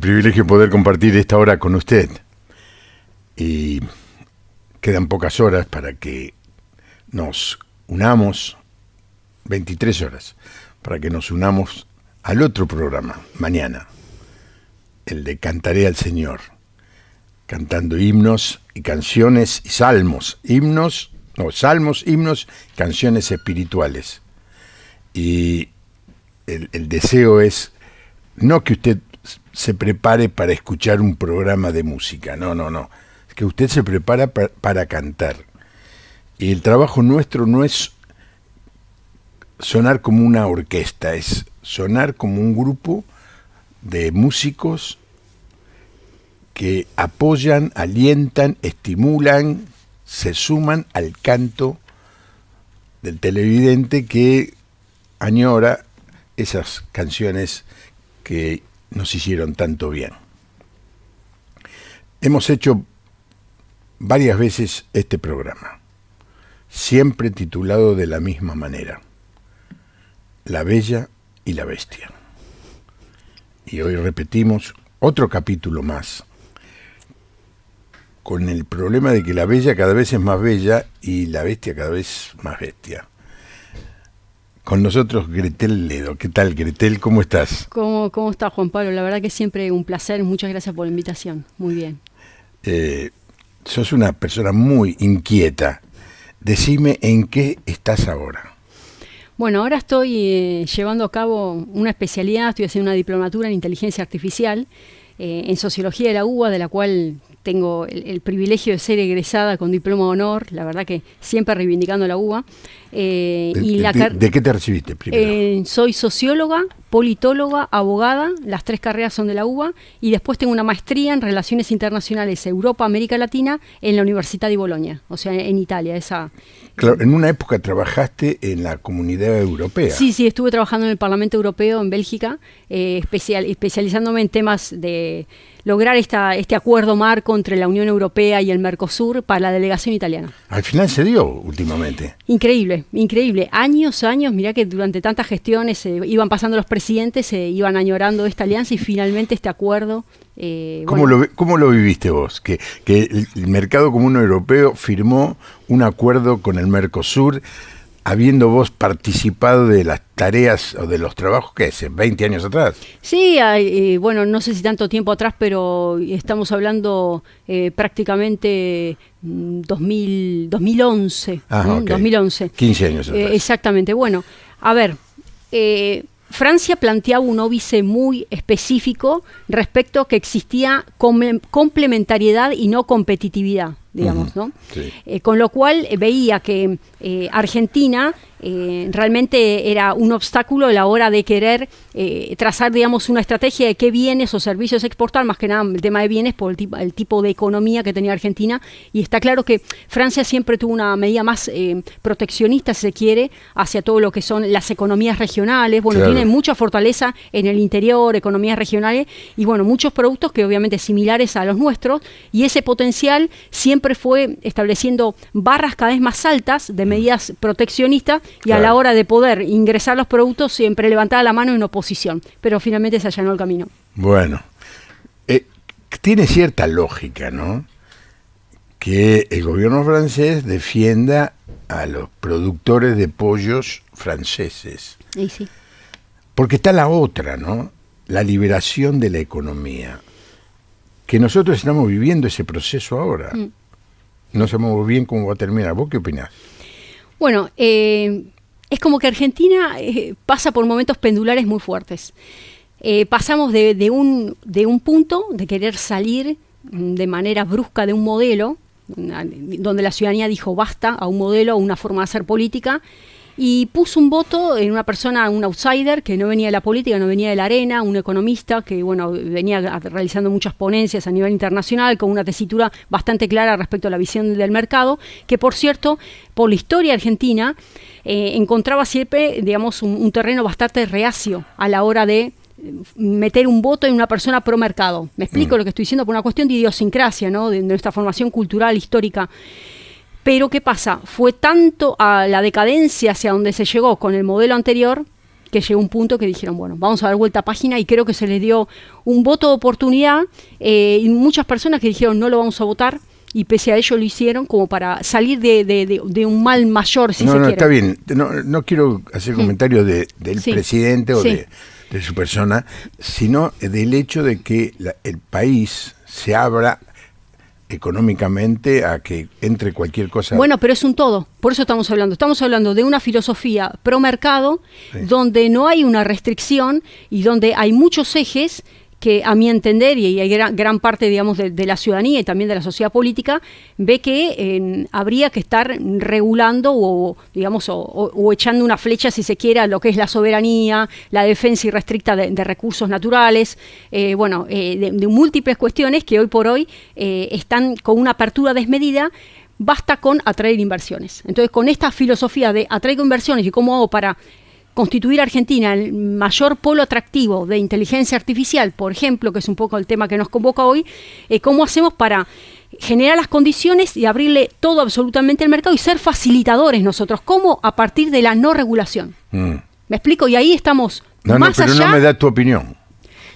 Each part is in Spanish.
privilegio poder compartir esta hora con usted. Y quedan pocas horas para que nos unamos, 23 horas, para que nos unamos al otro programa, mañana, el de Cantaré al Señor, cantando himnos y canciones y salmos, salmos, himnos, canciones espirituales. Y el deseo es no que usted se prepare para escuchar un programa de música, no, es que usted se prepara para cantar. Y el trabajo nuestro no es sonar como una orquesta, es sonar como un grupo de músicos que apoyan, alientan, estimulan, se suman al canto del televidente que añora esas canciones que nos hicieron tanto bien. Hemos hecho varias veces este programa, siempre titulado de la misma manera: La Bella y la Bestia. Y hoy repetimos otro capítulo más, con el problema de que la bella cada vez es más bella y la bestia cada vez más bestia. Con nosotros Gretel Ledo. ¿Qué tal, Gretel? ¿Cómo estás? ¿Cómo está, Juan Pablo? La verdad que siempre un placer. Muchas gracias por la invitación. Muy bien. Sos una persona muy inquieta. Decime en qué estás ahora. Bueno, ahora estoy llevando a cabo una especialidad. Estoy haciendo una diplomatura en inteligencia artificial, en sociología de la UBA, de la cual tengo el privilegio de ser egresada con diploma de honor. La verdad que siempre reivindicando la UBA. ¿De qué te recibiste primero? Soy socióloga, politóloga, abogada, las 3 carreras son de la UBA, y después tengo una maestría en Relaciones Internacionales Europa, América Latina, en la Universidad de Bologna, o sea, en Italia. Claro, en una época trabajaste en la Comunidad Europea. Sí, estuve trabajando en el Parlamento Europeo en Bélgica, especializándome en temas de lograr este acuerdo marco entre la Unión Europea y el Mercosur para la delegación italiana. Al final se dio últimamente. Increíble. Años, mirá que durante tantas gestiones iban pasando los presidentes, se iban añorando esta alianza y finalmente este acuerdo. ¿Cómo lo viviste vos? Que el Mercado Común Europeo firmó un acuerdo con el Mercosur, habiendo vos participado de las tareas o de los trabajos, ¿qué es? ¿20 años atrás? Sí, no sé si tanto tiempo atrás, pero estamos hablando prácticamente 2011. Okay. 2011. 15 años atrás. Exactamente. Bueno, a ver, Francia planteaba un óbice muy específico respecto a que existía complementariedad y no competitividad, digamos, ¿no? Sí. Con lo cual veía que Argentina realmente era un obstáculo a la hora de querer trazar, digamos, una estrategia de qué bienes o servicios exportar, más que nada el tema de bienes por el tipo de economía que tenía Argentina, y está claro que Francia siempre tuvo una medida más proteccionista, si se quiere, hacia todo lo que son las economías regionales. Bueno, claro, tiene mucha fortaleza en el interior, economías regionales, y bueno, muchos productos que obviamente similares a los nuestros, y ese potencial siempre fue estableciendo barras cada vez más altas de medidas proteccionistas, y claro, a la hora de poder ingresar los productos siempre levantaba la mano en oposición, pero finalmente se allanó el camino. Bueno, tiene cierta lógica, ¿no? Que el gobierno francés defienda a los productores de pollos franceses. Y sí. Porque está la otra, ¿no? La liberación de la economía. Que nosotros estamos viviendo ese proceso ahora. No sabemos bien cómo va a terminar. ¿Vos qué opinás? Bueno, es como que Argentina pasa por momentos pendulares muy fuertes. Pasamos de un punto de querer salir de manera brusca de un modelo, donde la ciudadanía dijo basta a un modelo, a una forma de hacer política, y puso un voto en una persona, un outsider, que no venía de la política, no venía de la arena, un economista que venía realizando muchas ponencias a nivel internacional, con una tesitura bastante clara respecto a la visión del mercado, que por cierto, por la historia argentina, encontraba siempre, digamos, un terreno bastante reacio a la hora de meter un voto en una persona pro mercado. Me explico lo que estoy diciendo por una cuestión de idiosincrasia, ¿no? De nuestra formación cultural, histórica. Pero ¿qué pasa? Fue tanto a la decadencia hacia donde se llegó con el modelo anterior que llegó un punto que dijeron, bueno, vamos a dar vuelta a página, y creo que se les dio un voto de oportunidad, y muchas personas que dijeron no lo vamos a votar, y pese a ello lo hicieron como para salir de un mal mayor, si se quiere. Está bien, no quiero hacer comentarios del presidente o de su persona, sino del hecho de que el país se abra económicamente a que entre cualquier cosa. Bueno, pero es un todo, por eso estamos hablando de una filosofía pro mercado, donde no hay una restricción y donde hay muchos ejes que, a mi entender, y hay gran parte, digamos, de la ciudadanía y también de la sociedad política, ve que habría que estar regulando o echando una flecha, si se quiere, a lo que es la soberanía, la defensa irrestricta de recursos naturales, de múltiples cuestiones que hoy por hoy están con una apertura desmedida. Basta con atraer inversiones. Entonces, con esta filosofía de atraigo inversiones y cómo hago para constituir a Argentina el mayor polo atractivo de inteligencia artificial, por ejemplo, que es un poco el tema que nos convoca hoy, ¿cómo hacemos para generar las condiciones y abrirle todo absolutamente al mercado y ser facilitadores nosotros? ¿Cómo? A partir de la no regulación. ¿Me explico? Y ahí estamos más allá. No me da tu opinión.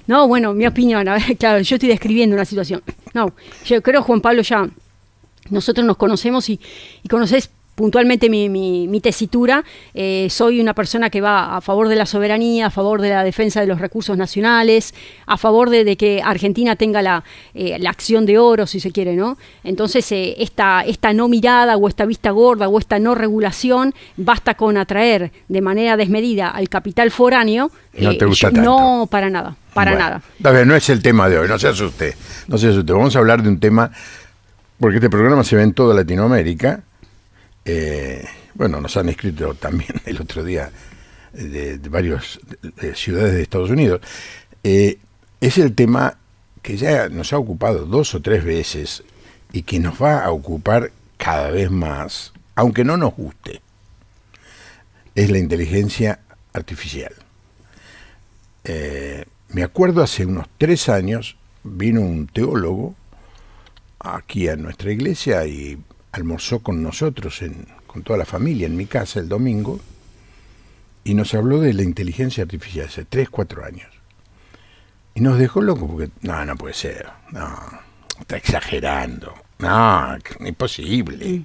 No, bueno, mi opinión, a ver, claro, yo estoy describiendo una situación. No, yo creo, Juan Pablo, ya nosotros nos conocemos y conoces puntualmente mi tesitura. Soy una persona que va a favor de la soberanía, a favor de la defensa de los recursos nacionales, a favor de que Argentina tenga la acción de oro, si se quiere, ¿no? Entonces, esta no mirada o esta vista gorda o esta no regulación, basta con atraer de manera desmedida al capital foráneo. No te gusta tanto. No, para nada, nada. A ver, no es el tema de hoy, no se asuste. Vamos a hablar de un tema, porque este programa se ve en toda Latinoamérica. Nos han escrito también el otro día de varias ciudades de Estados Unidos. Es el tema que ya nos ha ocupado 2 o 3 veces y que nos va a ocupar cada vez más, aunque no nos guste. Es la inteligencia artificial. Me acuerdo, hace unos 3 años vino un teólogo aquí a nuestra iglesia y almorzó con nosotros, con toda la familia, en mi casa el domingo, y nos habló de la inteligencia artificial hace 3, 4 años. Y nos dejó locos porque, no puede ser, está exagerando, imposible.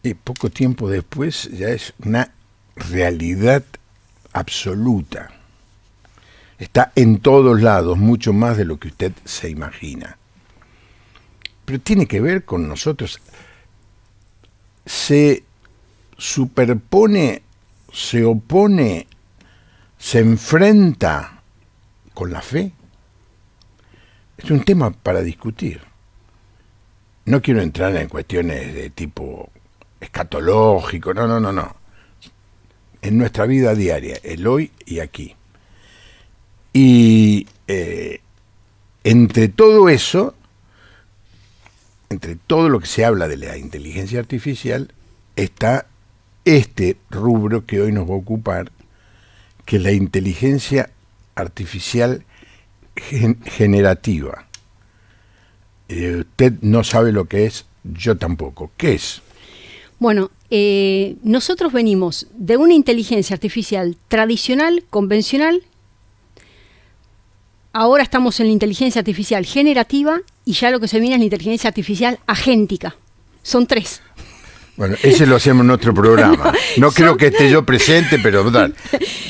Y poco tiempo después ya es una realidad absoluta. Está en todos lados, mucho más de lo que usted se imagina. Pero tiene que ver con nosotros. Se superpone, se opone, se enfrenta con la fe. Es un tema para discutir. No quiero entrar en cuestiones de tipo escatológico, no. En nuestra vida diaria, el hoy y aquí. Y entre todo eso, entre todo lo que se habla de la inteligencia artificial, está este rubro que hoy nos va a ocupar, que es la inteligencia artificial generativa. Usted no sabe lo que es, yo tampoco. ¿Qué es? Bueno, nosotros venimos de una inteligencia artificial tradicional, convencional. Ahora estamos en la inteligencia artificial generativa y ya lo que se viene es la inteligencia artificial agéntica. Son 3. Bueno, ese lo hacemos en otro programa. No creo que esté yo presente, pero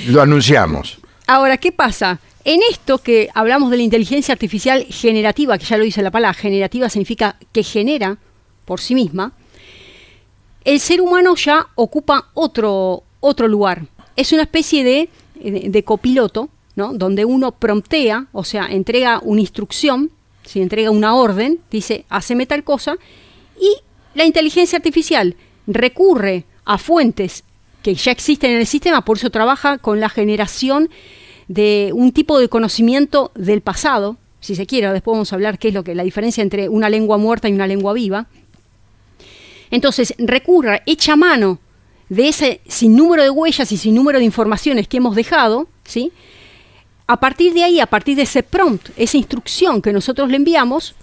lo anunciamos. Ahora, ¿qué pasa? En esto que hablamos de la inteligencia artificial generativa, que ya lo dice la palabra, generativa significa que genera por sí misma, el ser humano ya ocupa otro lugar. Es una especie de copiloto, ¿no? Donde uno promptea, o sea, entrega una instrucción, si entrega una orden, dice, haceme tal cosa, y la inteligencia artificial recurre a fuentes que ya existen en el sistema, por eso trabaja con la generación de un tipo de conocimiento del pasado, si se quiere. Después vamos a hablar qué es la diferencia entre una lengua muerta y una lengua viva. Entonces, recurre, echa mano de ese sinnúmero de huellas y sinnúmero de informaciones que hemos dejado, ¿sí? A partir de ahí, a partir de ese prompt, esa instrucción que nosotros le enviamos,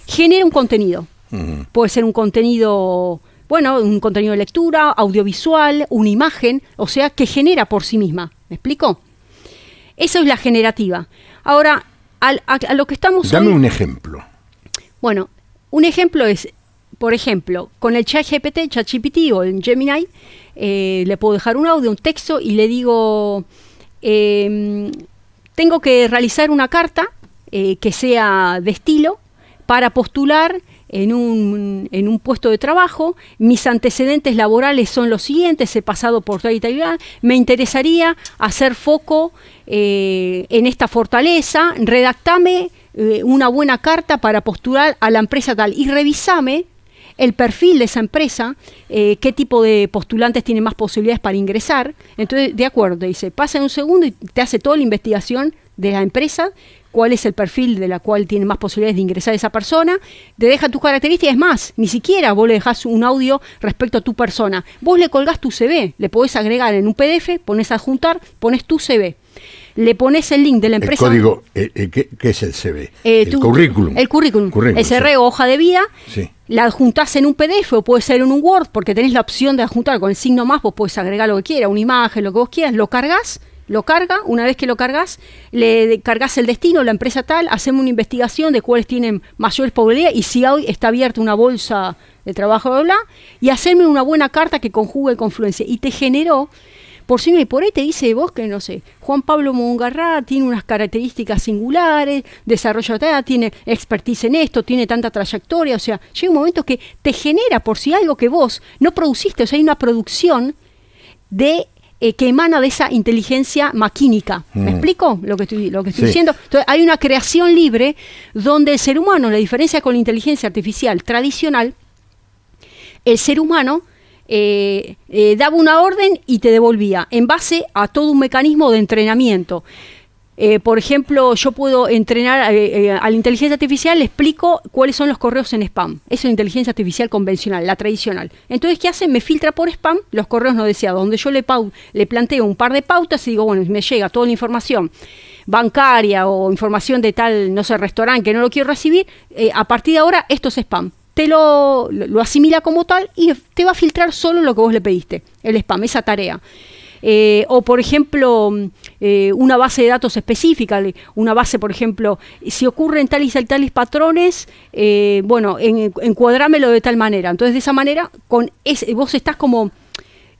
genera un contenido. Puede ser un contenido bueno, un contenido de lectura, audiovisual, una imagen, o sea, que genera por sí misma. ¿Me explico? Eso es la generativa. Ahora, a lo que estamos Dame hoy, un ejemplo. Bueno, un ejemplo es, por ejemplo, con el ChatGPT o el Gemini, le puedo dejar un audio, un texto y le digo, tengo que realizar una carta que sea de estilo para postular en un puesto de trabajo. Mis antecedentes laborales son los siguientes: he pasado por tal y tal, me interesaría hacer foco en esta fortaleza, redactame una buena carta para postular a la empresa tal y revisame el perfil de esa empresa, qué tipo de postulantes tienen más posibilidades para ingresar. Entonces, de acuerdo, te dice, pasa en un segundo y te hace toda la investigación de la empresa, cuál es el perfil de la cual tiene más posibilidades de ingresar esa persona, te deja tus características, es más, ni siquiera vos le dejás un audio respecto a tu persona, vos le colgás tu CV, le podés agregar en un PDF, pones a adjuntar, pones tu CV, le pones el link de la empresa. El código, ¿qué es el CV? El currículum. El currículum, el CR o hoja de vida, sí. La adjuntás en un PDF o puede ser en un Word, porque tenés la opción de adjuntar con el signo más, vos podés agregar lo que quieras, una imagen, lo que vos quieras, lo cargas. Lo carga, una vez que lo cargas, le cargas el destino, la empresa tal, hacemos una investigación de cuáles tienen mayores probabilidades y si hoy está abierta una bolsa de trabajo, bla, bla, y hacerme una buena carta que conjugue confluencia. Y te generó, por sí, y por ahí te dice vos que, no sé, Juan Pablo Mongarrá tiene unas características singulares, desarrolla tal, tiene expertise en esto, tiene tanta trayectoria, o sea, llega un momento que te genera por sí algo que vos no produciste, o sea, hay una producción de que emana de esa inteligencia maquínica. ¿Me explico lo que estoy sí. diciendo? Entonces, hay una creación libre donde el ser humano, la diferencia con la inteligencia artificial tradicional, el ser humano daba una orden y te devolvía en base a todo un mecanismo de entrenamiento. Por ejemplo, yo puedo entrenar a la inteligencia artificial, le explico cuáles son los correos en spam. Eso es la inteligencia artificial convencional, la tradicional. Entonces, ¿qué hace? Me filtra por spam los correos no deseados, donde yo le planteo un par de pautas y digo, bueno, me llega toda la información bancaria o información de tal, no sé, restaurante que no lo quiero recibir, a partir de ahora esto es spam. Te lo asimila como tal y te va a filtrar solo lo que vos le pediste, el spam, esa tarea. O por ejemplo una base de datos específica, una base, por ejemplo, si ocurren tales y tales patrones, bueno, encuadrámelo de tal manera. Entonces, de esa manera, vos estás como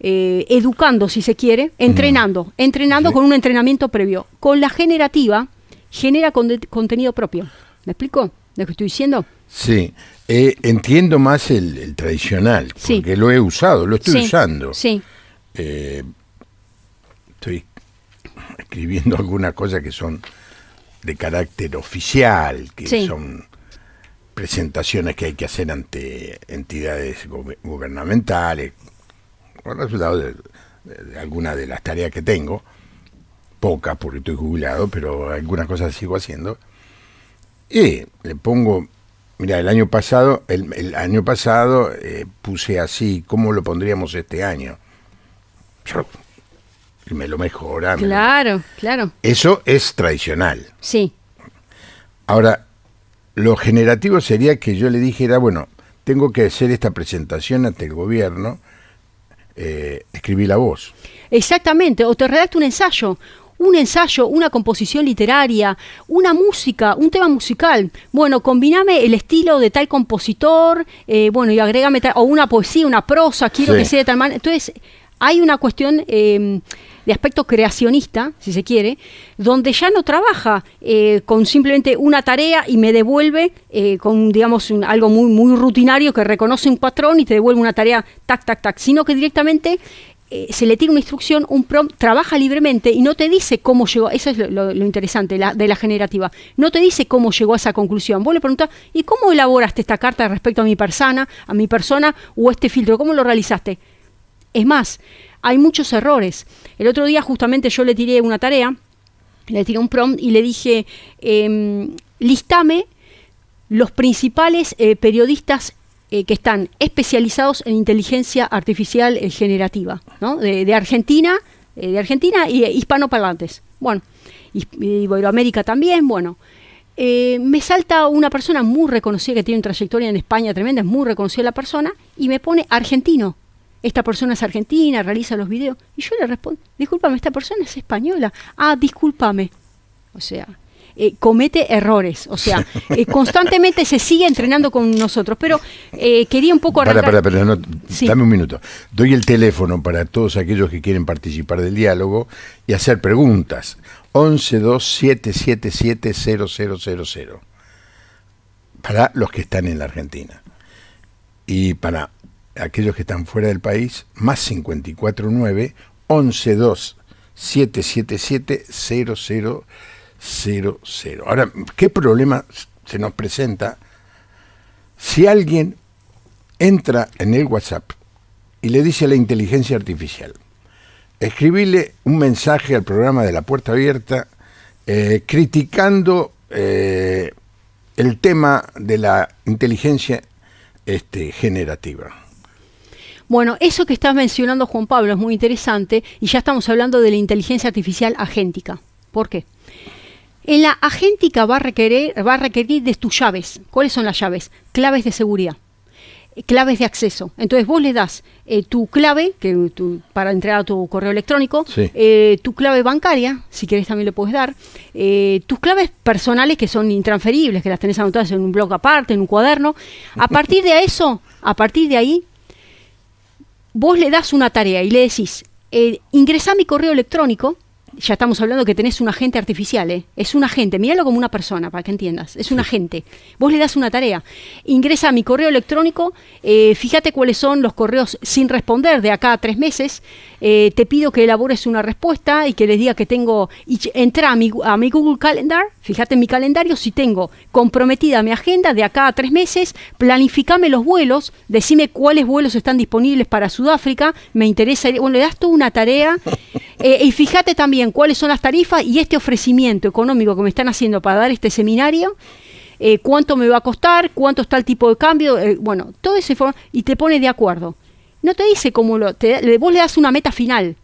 educando, si se quiere, entrenando sí. Con un entrenamiento previo. Con la generativa, genera contenido propio. ¿Me explico lo que estoy diciendo? Sí, entiendo más el tradicional, porque sí. Lo he usado, lo estoy usando. Sí. Estoy escribiendo algunas cosas que son de carácter oficial, que sí. Son presentaciones que hay que hacer ante entidades gubernamentales, con resultado de algunas de las tareas que tengo, pocas porque estoy jubilado, pero algunas cosas sigo haciendo. Y le pongo, mira, el año pasado puse así, ¿cómo lo pondríamos este año? Me lo mejora. Claro. Eso es tradicional. Sí. Ahora, lo generativo sería que yo le dijera, bueno, tengo que hacer esta presentación ante el gobierno, escribí la voz. Exactamente, o te redacta un ensayo, una composición literaria, una música, un tema musical. Bueno, combiname el estilo de tal compositor, bueno, y agrégame o una poesía, una prosa, quiero sí. Que sea de tal manera. Entonces, hay una cuestión de aspecto creacionista, si se quiere, donde ya no trabaja con simplemente una tarea y me devuelve con, digamos, algo muy, muy rutinario que reconoce un patrón y te devuelve una tarea tac, sino que directamente se le tira una instrucción, un prompt, trabaja libremente y no te dice cómo llegó. Eso es lo interesante de la generativa. No te dice cómo llegó a esa conclusión. Vos le preguntás, ¿y cómo elaboraste esta carta respecto a mi persona o este filtro? ¿Cómo lo realizaste? Es más, hay muchos errores. El otro día justamente yo le tiré una tarea, le tiré un prompt y le dije, listame los principales periodistas que están especializados en inteligencia artificial generativa, ¿no? de Argentina y hispanoparlantes. Bueno, y Iberoamérica también, bueno. me salta una persona muy reconocida que tiene una trayectoria en España tremenda, es muy reconocida la persona, y me pone argentino. Esta persona es argentina, realiza los videos. Y yo le respondo, discúlpame, esta persona es española. Ah, discúlpame. O sea, comete errores. O sea, constantemente se sigue entrenando con nosotros. Pero quería un poco arrancar... No, sí. Dame un minuto. Doy el teléfono para todos aquellos que quieren participar del diálogo y hacer preguntas. 1127770000. Para los que están en la Argentina. Y para aquellos que están fuera del país, más 549 1127770000. Ahora, ¿qué problema se nos presenta si alguien entra en el WhatsApp y le dice a la inteligencia artificial, escribirle un mensaje al programa de La Puerta Abierta criticando el tema de la inteligencia generativa? Bueno, eso que estás mencionando, Juan Pablo, es muy interesante y ya estamos hablando de la inteligencia artificial agéntica. ¿Por qué? En la agéntica va a requerir de tus llaves. ¿Cuáles son las llaves? Claves de seguridad, claves de acceso. Entonces vos le das tu clave para entrar a tu correo electrónico, sí. Tu clave bancaria, si querés también le puedes dar, tus claves personales que son intransferibles, que las tenés anotadas en un blog aparte, en un cuaderno. A partir de ahí, vos le das una tarea y le decís, ingresá a mi correo electrónico. Ya estamos hablando que tenés un agente artificial, es un agente, míralo como una persona para que entiendas, es un agente. Vos le das una tarea, ingresa a mi correo electrónico, fíjate cuáles son los correos sin responder de acá a 3 meses, te pido que elabores una respuesta y que les diga que tengo, y entra a mi Google Calendar, fíjate en mi calendario si tengo comprometida mi agenda de acá a 3 meses, planificame los vuelos, decime cuáles vuelos están disponibles para Sudáfrica, me interesa, bueno, le das tú una tarea, y fíjate también cuáles son las tarifas y este ofrecimiento económico que me están haciendo para dar este seminario, cuánto me va a costar, cuánto está el tipo de cambio, bueno, todo ese y te pone de acuerdo. No te dice cómo vos le das una meta final.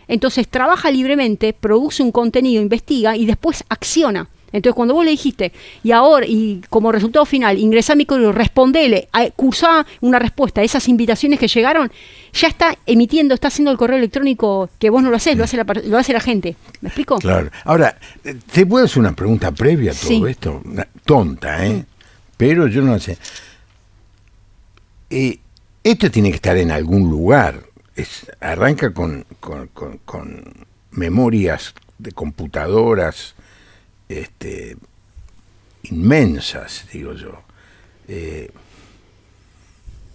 Entonces trabaja libremente, produce un contenido, investiga y después acciona. Entonces cuando vos le dijiste, y como resultado final, ingresá a mi correo, respondele, cursá una respuesta a esas invitaciones que llegaron, ya está emitiendo, está haciendo el correo electrónico que vos no lo hacés, lo hace la gente. ¿Me explico? Claro. Ahora, ¿te puedo hacer una pregunta previa a todo esto? Tonta, pero yo no la sé. Esto tiene que estar en algún lugar. Arranca con memorias de computadoras inmensas, digo yo.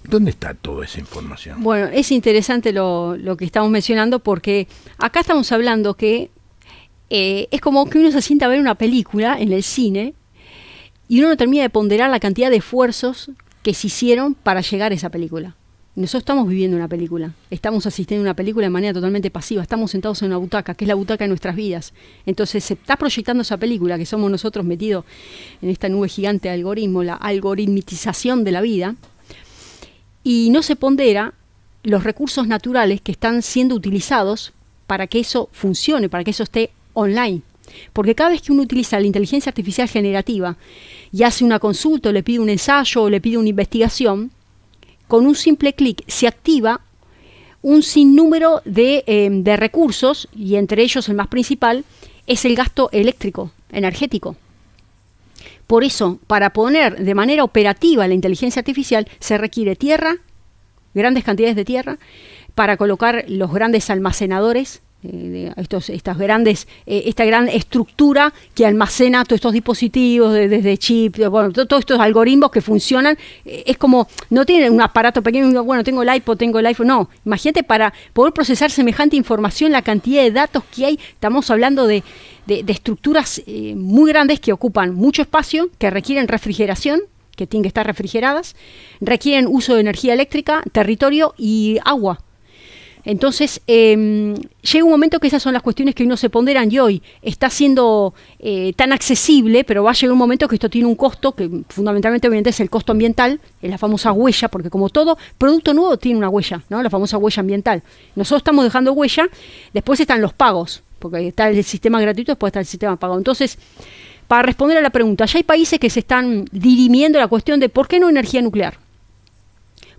¿Dónde está toda esa información? Bueno, es interesante lo que estamos mencionando porque acá estamos hablando que es como que uno se sienta a ver una película en el cine y uno no termina de ponderar la cantidad de esfuerzos que se hicieron para llegar a esa película. Nosotros estamos viviendo una película, estamos asistiendo a una película de manera totalmente pasiva, estamos sentados en una butaca, que es la butaca de nuestras vidas. Entonces se está proyectando esa película, que somos nosotros metidos en esta nube gigante de algoritmo, la algoritmización de la vida, y no se pondera los recursos naturales que están siendo utilizados para que eso funcione, para que eso esté online. Porque cada vez que uno utiliza la inteligencia artificial generativa y hace una consulta, o le pide un ensayo, o le pide una investigación, con un simple clic se activa un sinnúmero de recursos, y entre ellos el más principal es el gasto eléctrico, energético. Por eso, para poner de manera operativa la inteligencia artificial, se requiere tierra, grandes cantidades de tierra, para colocar los grandes almacenadores, esta gran estructura que almacena todos estos dispositivos, desde chips, bueno, todos estos algoritmos que funcionan. Es como, no tienen un aparato pequeño, bueno, tengo el iPod, tengo el iPhone, no. Imagínate, para poder procesar semejante información, la cantidad de datos que hay, estamos hablando de estructuras muy grandes que ocupan mucho espacio, que requieren refrigeración, que tienen que estar refrigeradas, requieren uso de energía eléctrica, territorio y agua. Entonces, llega un momento que esas son las cuestiones que uno se ponderan, y hoy está siendo tan accesible, pero va a llegar un momento que esto tiene un costo, que fundamentalmente obviamente es el costo ambiental, es la famosa huella, porque como todo producto nuevo tiene una huella, ¿no? La famosa huella ambiental. Nosotros estamos dejando huella, después están los pagos, porque está el sistema gratuito, después está el sistema pago. Entonces, para responder a la pregunta, ya hay países que se están dirimiendo la cuestión de ¿por qué no energía nuclear?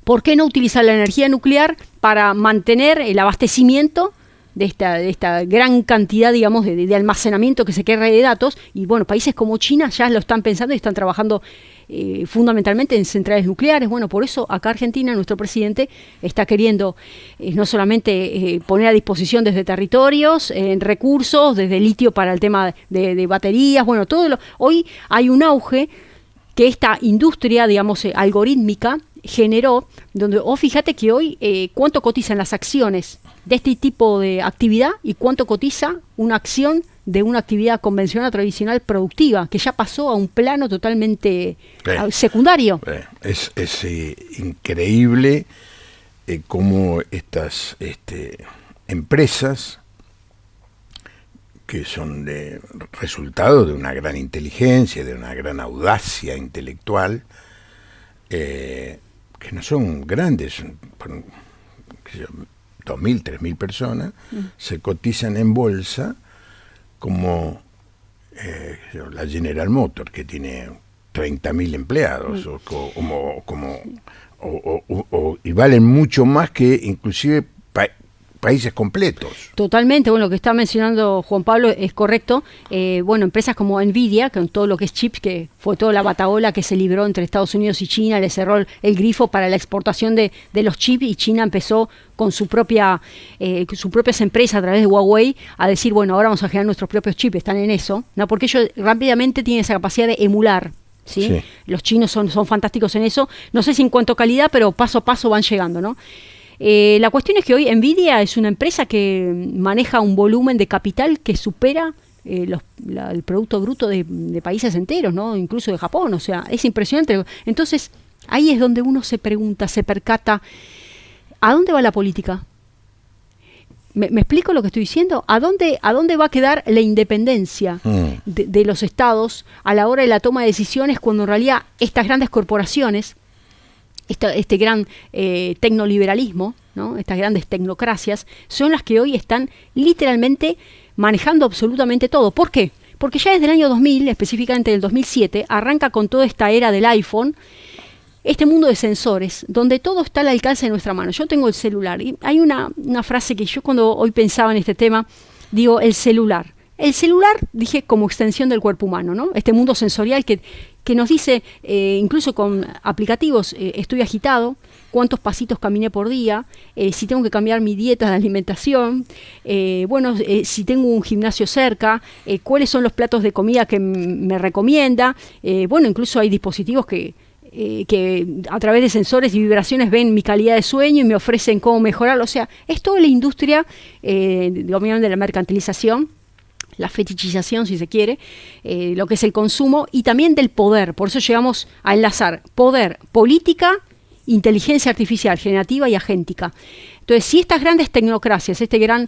¿Por qué no utilizar la energía nuclear para mantener el abastecimiento de esta gran cantidad, digamos, de almacenamiento que se quede de datos? Y bueno, países como China ya lo están pensando y están trabajando fundamentalmente en centrales nucleares. Bueno, por eso acá Argentina, nuestro presidente está queriendo no solamente poner a disposición desde territorios, recursos, desde litio para el tema de baterías, bueno, hoy hay un auge que esta industria, digamos, algorítmica generó, donde fíjate que hoy cuánto cotizan las acciones de este tipo de actividad y cuánto cotiza una acción de una actividad convencional tradicional productiva, que ya pasó a un plano totalmente secundario. Es increíble cómo estas empresas, que son de resultado de una gran inteligencia, de una gran audacia intelectual, que no son grandes, qué sé yo, 2.000, 3.000 personas, se cotizan en bolsa como la General Motors, que tiene 30.000 empleados, y valen mucho más que inclusive países completos. Totalmente, bueno, lo que está mencionando Juan Pablo es correcto. Bueno, empresas como Nvidia, con todo lo que es chips, que fue toda la batahola que se libró entre Estados Unidos y China, le cerró el grifo para la exportación de los chips, y China empezó con sus propias empresas a través de Huawei a decir, bueno, ahora vamos a generar nuestros propios chips, están en eso, ¿no? Porque ellos rápidamente tienen esa capacidad de emular. ¿Sí? Sí. Los chinos son fantásticos en eso, no sé si en cuanto a calidad, pero paso a paso van llegando, ¿no? La cuestión es que hoy Nvidia es una empresa que maneja un volumen de capital que supera el Producto Bruto de países enteros, ¿no? Incluso de Japón, o sea, es impresionante. Entonces, ahí es donde uno se pregunta, se percata, ¿a dónde va la política? ¿Me explico lo que estoy diciendo? ¿A dónde va a quedar la independencia de los estados a la hora de la toma de decisiones, cuando en realidad estas grandes corporaciones, este gran tecnoliberalismo, ¿no? Estas grandes tecnocracias, son las que hoy están literalmente manejando absolutamente todo? ¿Por qué? Porque ya desde el año 2000, específicamente del 2007, arranca con toda esta era del iPhone, este mundo de sensores, donde todo está al alcance de nuestra mano. Yo tengo el celular, y hay una frase que yo cuando hoy pensaba en este tema, digo, el celular. El celular, dije, como extensión del cuerpo humano, ¿no? Este mundo sensorial que nos dice, incluso con aplicativos, estoy agitado, cuántos pasitos caminé por día, si tengo que cambiar mi dieta de alimentación, si tengo un gimnasio cerca, cuáles son los platos de comida que me recomienda. Incluso hay dispositivos que a través de sensores y vibraciones ven mi calidad de sueño y me ofrecen cómo mejorarlo. O sea, es toda la industria, obviamente, de la mercantilización, la fetichización, si se quiere, lo que es el consumo, y también del poder. Por eso llegamos a enlazar poder, política, inteligencia artificial, generativa y agéntica. Entonces, si estas grandes tecnocracias, este gran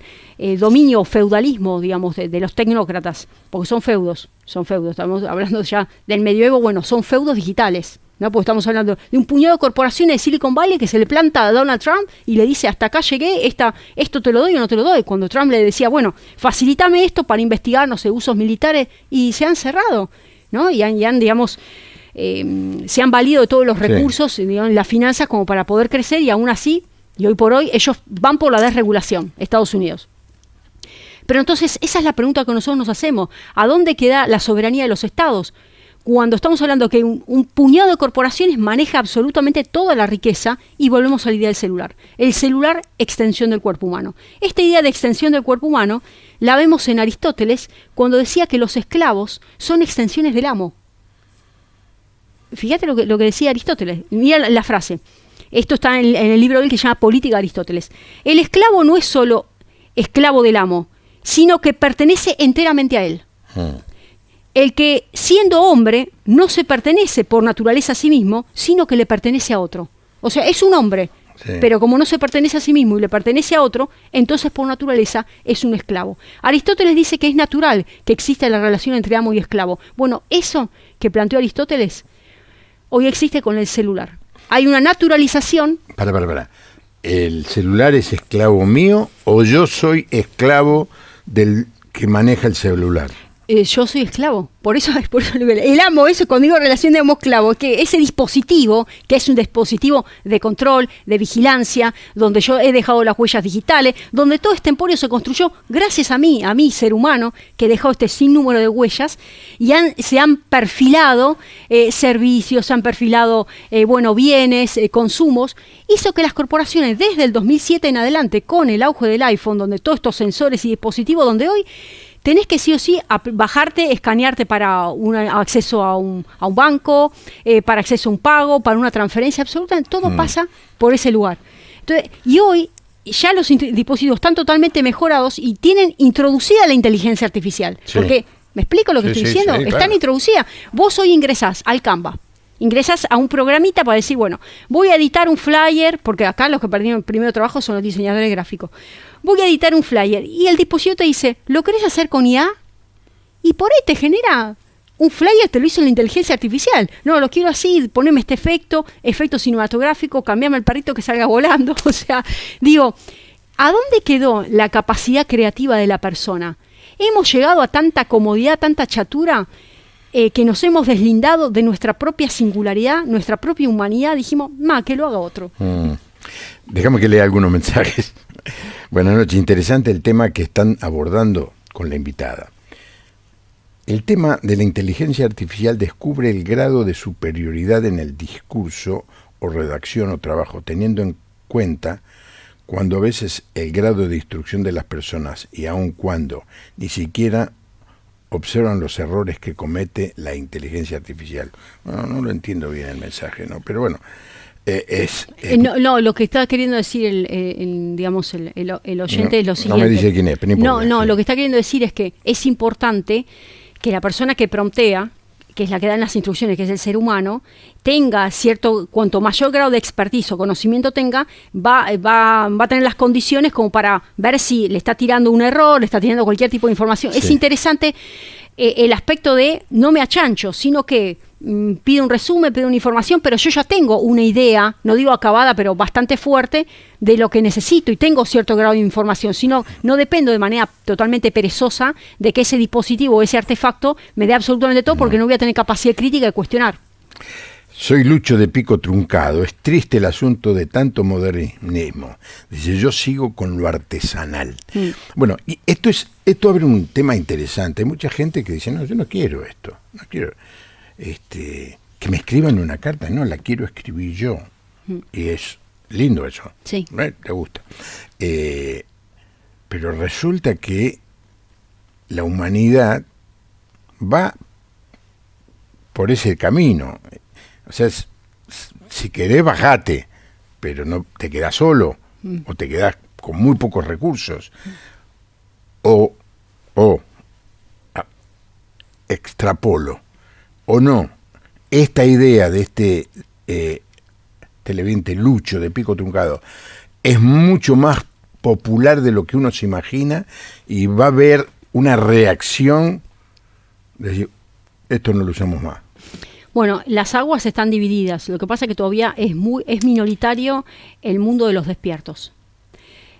dominio feudalismo, digamos, de los tecnócratas, porque son feudos, estamos hablando ya del medioevo, bueno, son feudos digitales, ¿no? Porque estamos hablando de un puñado de corporaciones de Silicon Valley que se le planta a Donald Trump y le dice, hasta acá llegué, esto te lo doy o no te lo doy. Cuando Trump le decía, bueno, facilítame esto para investigar, no sé, usos militares, y se han cerrado, ¿no? Y han digamos, se han valido de todos los recursos, digamos, las finanzas como para poder crecer, y aún así, y hoy por hoy, ellos van por la desregulación, Estados Unidos. Pero entonces, esa es la pregunta que nosotros nos hacemos. ¿A dónde queda la soberanía de los estados? Cuando estamos hablando que un puñado de corporaciones maneja absolutamente toda la riqueza, y volvemos a la idea del celular. El celular, extensión del cuerpo humano. Esta idea de extensión del cuerpo humano la vemos en Aristóteles, cuando decía que los esclavos son extensiones del amo. Fíjate lo que decía Aristóteles. Mira la frase. Esto está en el libro del que se llama Política de Aristóteles. El esclavo no es solo esclavo del amo, sino que pertenece enteramente a él. El que, siendo hombre, no se pertenece por naturaleza a sí mismo, sino que le pertenece a otro. O sea, es un hombre, sí, pero como no se pertenece a sí mismo y le pertenece a otro, entonces por naturaleza es un esclavo. Aristóteles dice que es natural que exista la relación entre amo y esclavo. Bueno, eso que planteó Aristóteles hoy existe con el celular. Hay una naturalización. Para. ¿El celular es esclavo mío o yo soy esclavo del que maneja el celular? Yo soy esclavo, por eso el amo, eso cuando digo relación de amo-esclavo, que ese dispositivo, que es un dispositivo de control, de vigilancia, donde yo he dejado las huellas digitales, donde todo este emporio se construyó gracias a mí, ser humano, que he dejado este sinnúmero de huellas, y se han perfilado servicios, se han perfilado bienes, consumos, hizo que las corporaciones desde el 2007 en adelante, con el auge del iPhone, donde todos estos sensores y dispositivos, donde hoy tenés que sí o sí bajarte, escanearte para un acceso a un banco, para acceso a un pago, para una transferencia, absolutamente todo pasa por ese lugar. Entonces, y hoy ya los dispositivos están totalmente mejorados y tienen introducida la inteligencia artificial. Sí. Porque, ¿me explico lo que estoy diciendo? Sí, están introducidas. Vos hoy ingresás al Canva. Ingresas a un programita para decir, bueno, voy a editar un flyer, porque acá los que perdieron el primer trabajo son los diseñadores gráficos. Voy a editar un flyer y el dispositivo te dice, ¿lo querés hacer con IA? Y por ahí te genera un flyer, te lo hizo la inteligencia artificial. No, lo quiero así, poneme este efecto cinematográfico, cambiame el perrito que salga volando. O sea, digo, ¿a dónde quedó la capacidad creativa de la persona? Hemos llegado a tanta comodidad, tanta chatura, que nos hemos deslindado de nuestra propia singularidad, nuestra propia humanidad. Dijimos, que lo haga otro. Déjame que lea algunos mensajes. Buenas noches, interesante el tema que están abordando con la invitada. El tema de la inteligencia artificial descubre el grado de superioridad en el discurso o redacción o trabajo, teniendo en cuenta cuando a veces el grado de instrucción de las personas y aun cuando ni siquiera observan los errores que comete la inteligencia artificial. Bueno, no lo entiendo bien el mensaje, ¿no? Pero bueno, no, lo que está queriendo decir el oyente es lo siguiente. No me dice quién es, pero no importa. No, lo que está queriendo decir es que es importante que la persona que promptea, que es la que da las instrucciones, que es el ser humano, tenga cuanto mayor grado de expertise o conocimiento tenga, va a tener las condiciones como para ver si le está tirando un error, le está tirando cualquier tipo de información. Sí. Es interesante el aspecto de no me achancho, sino que pido un resumen, pido una información, pero yo ya tengo una idea, no digo acabada, pero bastante fuerte, de lo que necesito y tengo cierto grado de información, sino no dependo de manera totalmente perezosa de que ese dispositivo o ese artefacto me dé absolutamente todo, porque no voy a tener capacidad crítica de cuestionar. Soy Lucho de Pico Truncado. Es triste el asunto de tanto modernismo. Dice, yo sigo con lo artesanal. Bueno, y esto abre un tema interesante. Hay mucha gente que dice, no, yo no quiero esto. No quiero que me escriban una carta. No, la quiero escribir yo. Y es lindo eso. Sí. ¿Te gusta? Pero resulta que la humanidad va por ese camino. O sea, si querés, bajate, pero no te quedás solo, o te quedás con muy pocos recursos, o extrapolo, o no. Esta idea de este televidente Lucho de Pico Truncado es mucho más popular de lo que uno se imagina, y va a haber una reacción de decir, esto no lo usamos más. Bueno, las aguas están divididas. Lo que pasa es que todavía es minoritario el mundo de los despiertos.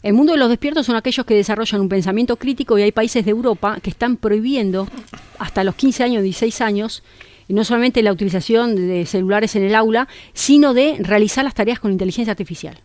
El mundo de los despiertos son aquellos que desarrollan un pensamiento crítico, y hay países de Europa que están prohibiendo hasta los 15 años, 16 años, no solamente la utilización de celulares en el aula, sino de realizar las tareas con inteligencia artificial.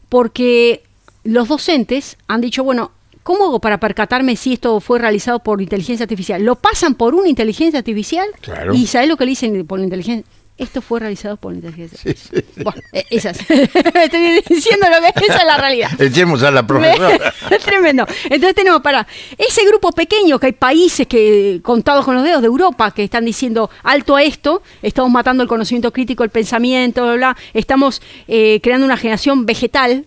Porque los docentes han dicho, bueno, ¿cómo hago para percatarme si esto fue realizado por inteligencia artificial? Lo pasan por una inteligencia artificial. Claro. Y ¿sabes lo que le dicen por la inteligencia? Esto fue realizado por la inteligencia artificial. Sí. Bueno, esas. Estoy diciendo lo que esa es la realidad. Echemos a la profesora. Es tremendo. Entonces tenemos para ese grupo pequeño, que hay países que contados con los dedos de Europa que están diciendo alto a esto, estamos matando el conocimiento crítico, el pensamiento, bla, bla. Estamos creando una generación vegetal,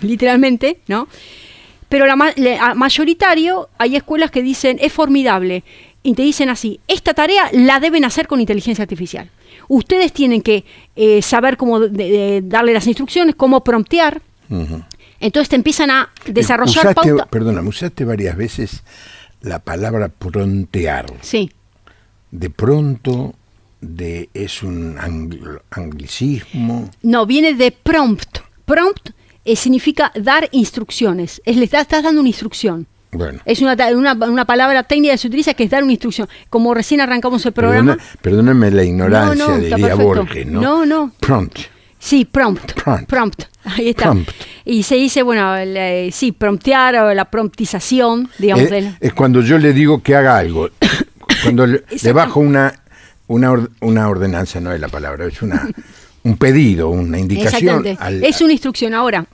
literalmente, ¿no? Pero mayoritario, hay escuelas que dicen, es formidable, y te dicen así, esta tarea la deben hacer con inteligencia artificial. Ustedes tienen que saber cómo darle las instrucciones, cómo promptear. Entonces te empiezan a desarrollar pautas. Perdóname, usaste varias veces la palabra promptear. Sí. De pronto, es un anglicismo. No, viene de prompt. Prompt significa dar instrucciones. Le estás dando una instrucción. Bueno. Es una palabra técnica que se utiliza, que es dar una instrucción. Como recién arrancamos el programa. Perdóneme la ignorancia, No, diría perfecto. Borges, ¿no? No. Prompt. Sí, prompt. Ahí está. Prompt. Y se dice, bueno, sí, promptear o la promptización, digamos. Es cuando yo le digo que haga algo. Cuando le bajo una ordenanza, no es la palabra, es un pedido, una indicación. Es una instrucción. Ahora,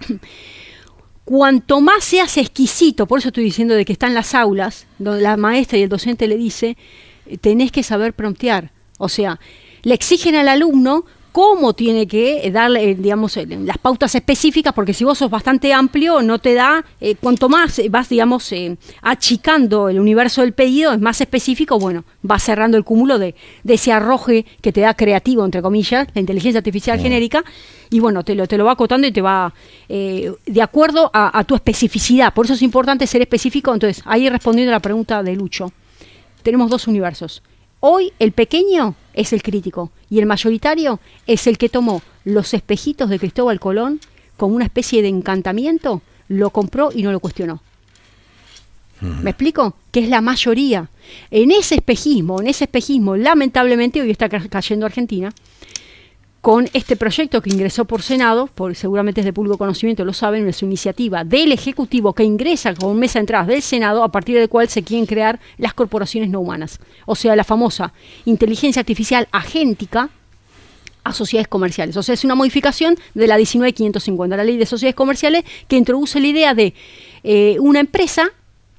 cuanto más seas exquisito, por eso estoy diciendo de que están las aulas, donde la maestra y el docente le dice, tenés que saber promptear. O sea, le exigen al alumno cómo tiene que darle, digamos, las pautas específicas, porque si vos sos bastante amplio, no te da, cuanto más vas, digamos, achicando el universo del pedido, es más específico, bueno, vas cerrando el cúmulo de ese arroje que te da creativo, entre comillas, la inteligencia artificial genérica, y bueno, te lo va acotando y te va de acuerdo a tu especificidad. Por eso es importante ser específico. Entonces, ahí respondiendo a la pregunta de Lucho, tenemos dos universos. Hoy el pequeño es el crítico y el mayoritario es el que tomó los espejitos de Cristóbal Colón como una especie de encantamiento, lo compró y no lo cuestionó. ¿Me explico? Que es la mayoría. En ese espejismo, lamentablemente hoy está cayendo Argentina, con este proyecto que ingresó por Senado, seguramente es de público conocimiento, lo saben, es una iniciativa del Ejecutivo que ingresa con mesa de entradas del Senado, a partir del cual se quieren crear las corporaciones no humanas. O sea, la famosa inteligencia artificial agéntica a sociedades comerciales. O sea, es una modificación de la 19.550, la ley de sociedades comerciales, que introduce la idea de una empresa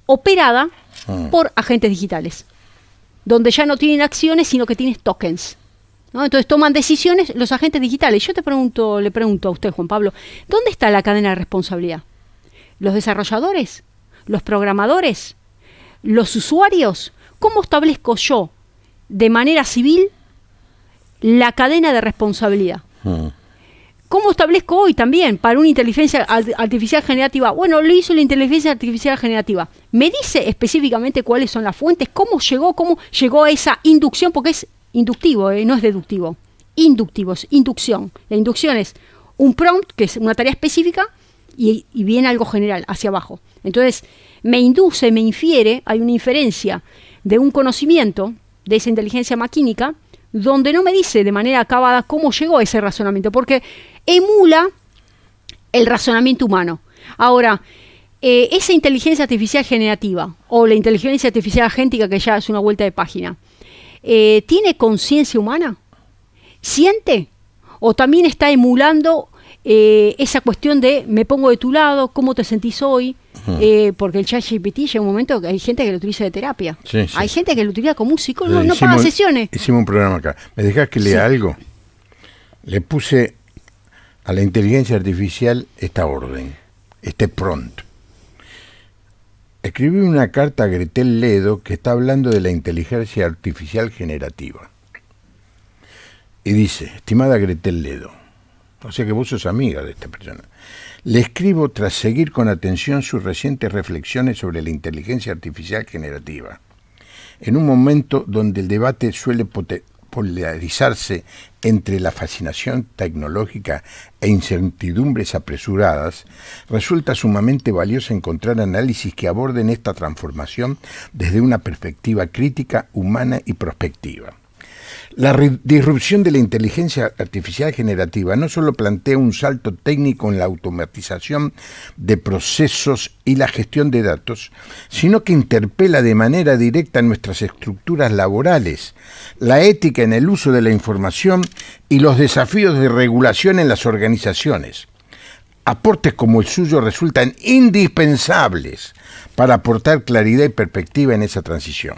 operada por agentes digitales, donde ya no tienen acciones, sino que tienes tokens. ¿No? Entonces toman decisiones los agentes digitales. Yo le pregunto a usted, Juan Pablo, ¿dónde está la cadena de responsabilidad? ¿Los desarrolladores? ¿Los programadores? ¿Los usuarios? ¿Cómo establezco yo de manera civil la cadena de responsabilidad? ¿Cómo establezco hoy también para una inteligencia artificial generativa? Bueno, lo hizo la inteligencia artificial generativa. ¿Me dice específicamente cuáles son las fuentes? ¿Cómo llegó a esa inducción? Porque es inductivo, no es deductivo. Inductivo, es inducción. La inducción es un prompt, que es una tarea específica, y viene algo general hacia abajo. Entonces, me induce, me infiere, hay una inferencia de un conocimiento de esa inteligencia maquínica, donde no me dice de manera acabada cómo llegó a ese razonamiento, porque emula el razonamiento humano. Ahora, esa inteligencia artificial generativa, o la inteligencia artificial agéntica, que ya es una vuelta de página, ¿tiene conciencia humana? ¿Siente? ¿O también está emulando esa cuestión de me pongo de tu lado, cómo te sentís hoy? Porque el ChatGPT llega un momento que hay gente que lo utiliza de terapia. Sí. Hay gente que lo utiliza como un psicólogo, no paga sesiones. Hicimos un programa acá. ¿Me dejás que lea algo? Le puse a la inteligencia artificial esta orden, este prompt. Escribí una carta a Gretel Ledo que está hablando de la inteligencia artificial generativa. Y dice, estimada Gretel Ledo, o sea que vos sos amiga de esta persona, le escribo tras seguir con atención sus recientes reflexiones sobre la inteligencia artificial generativa. En un momento donde el debate suele polarizarse entre la fascinación tecnológica e incertidumbres apresuradas, resulta sumamente valioso encontrar análisis que aborden esta transformación desde una perspectiva crítica, humana y prospectiva. La disrupción de la inteligencia artificial generativa no solo plantea un salto técnico en la automatización de procesos y la gestión de datos, sino que interpela de manera directa nuestras estructuras laborales, la ética en el uso de la información y los desafíos de regulación en las organizaciones. Aportes como el suyo resultan indispensables para aportar claridad y perspectiva en esa transición.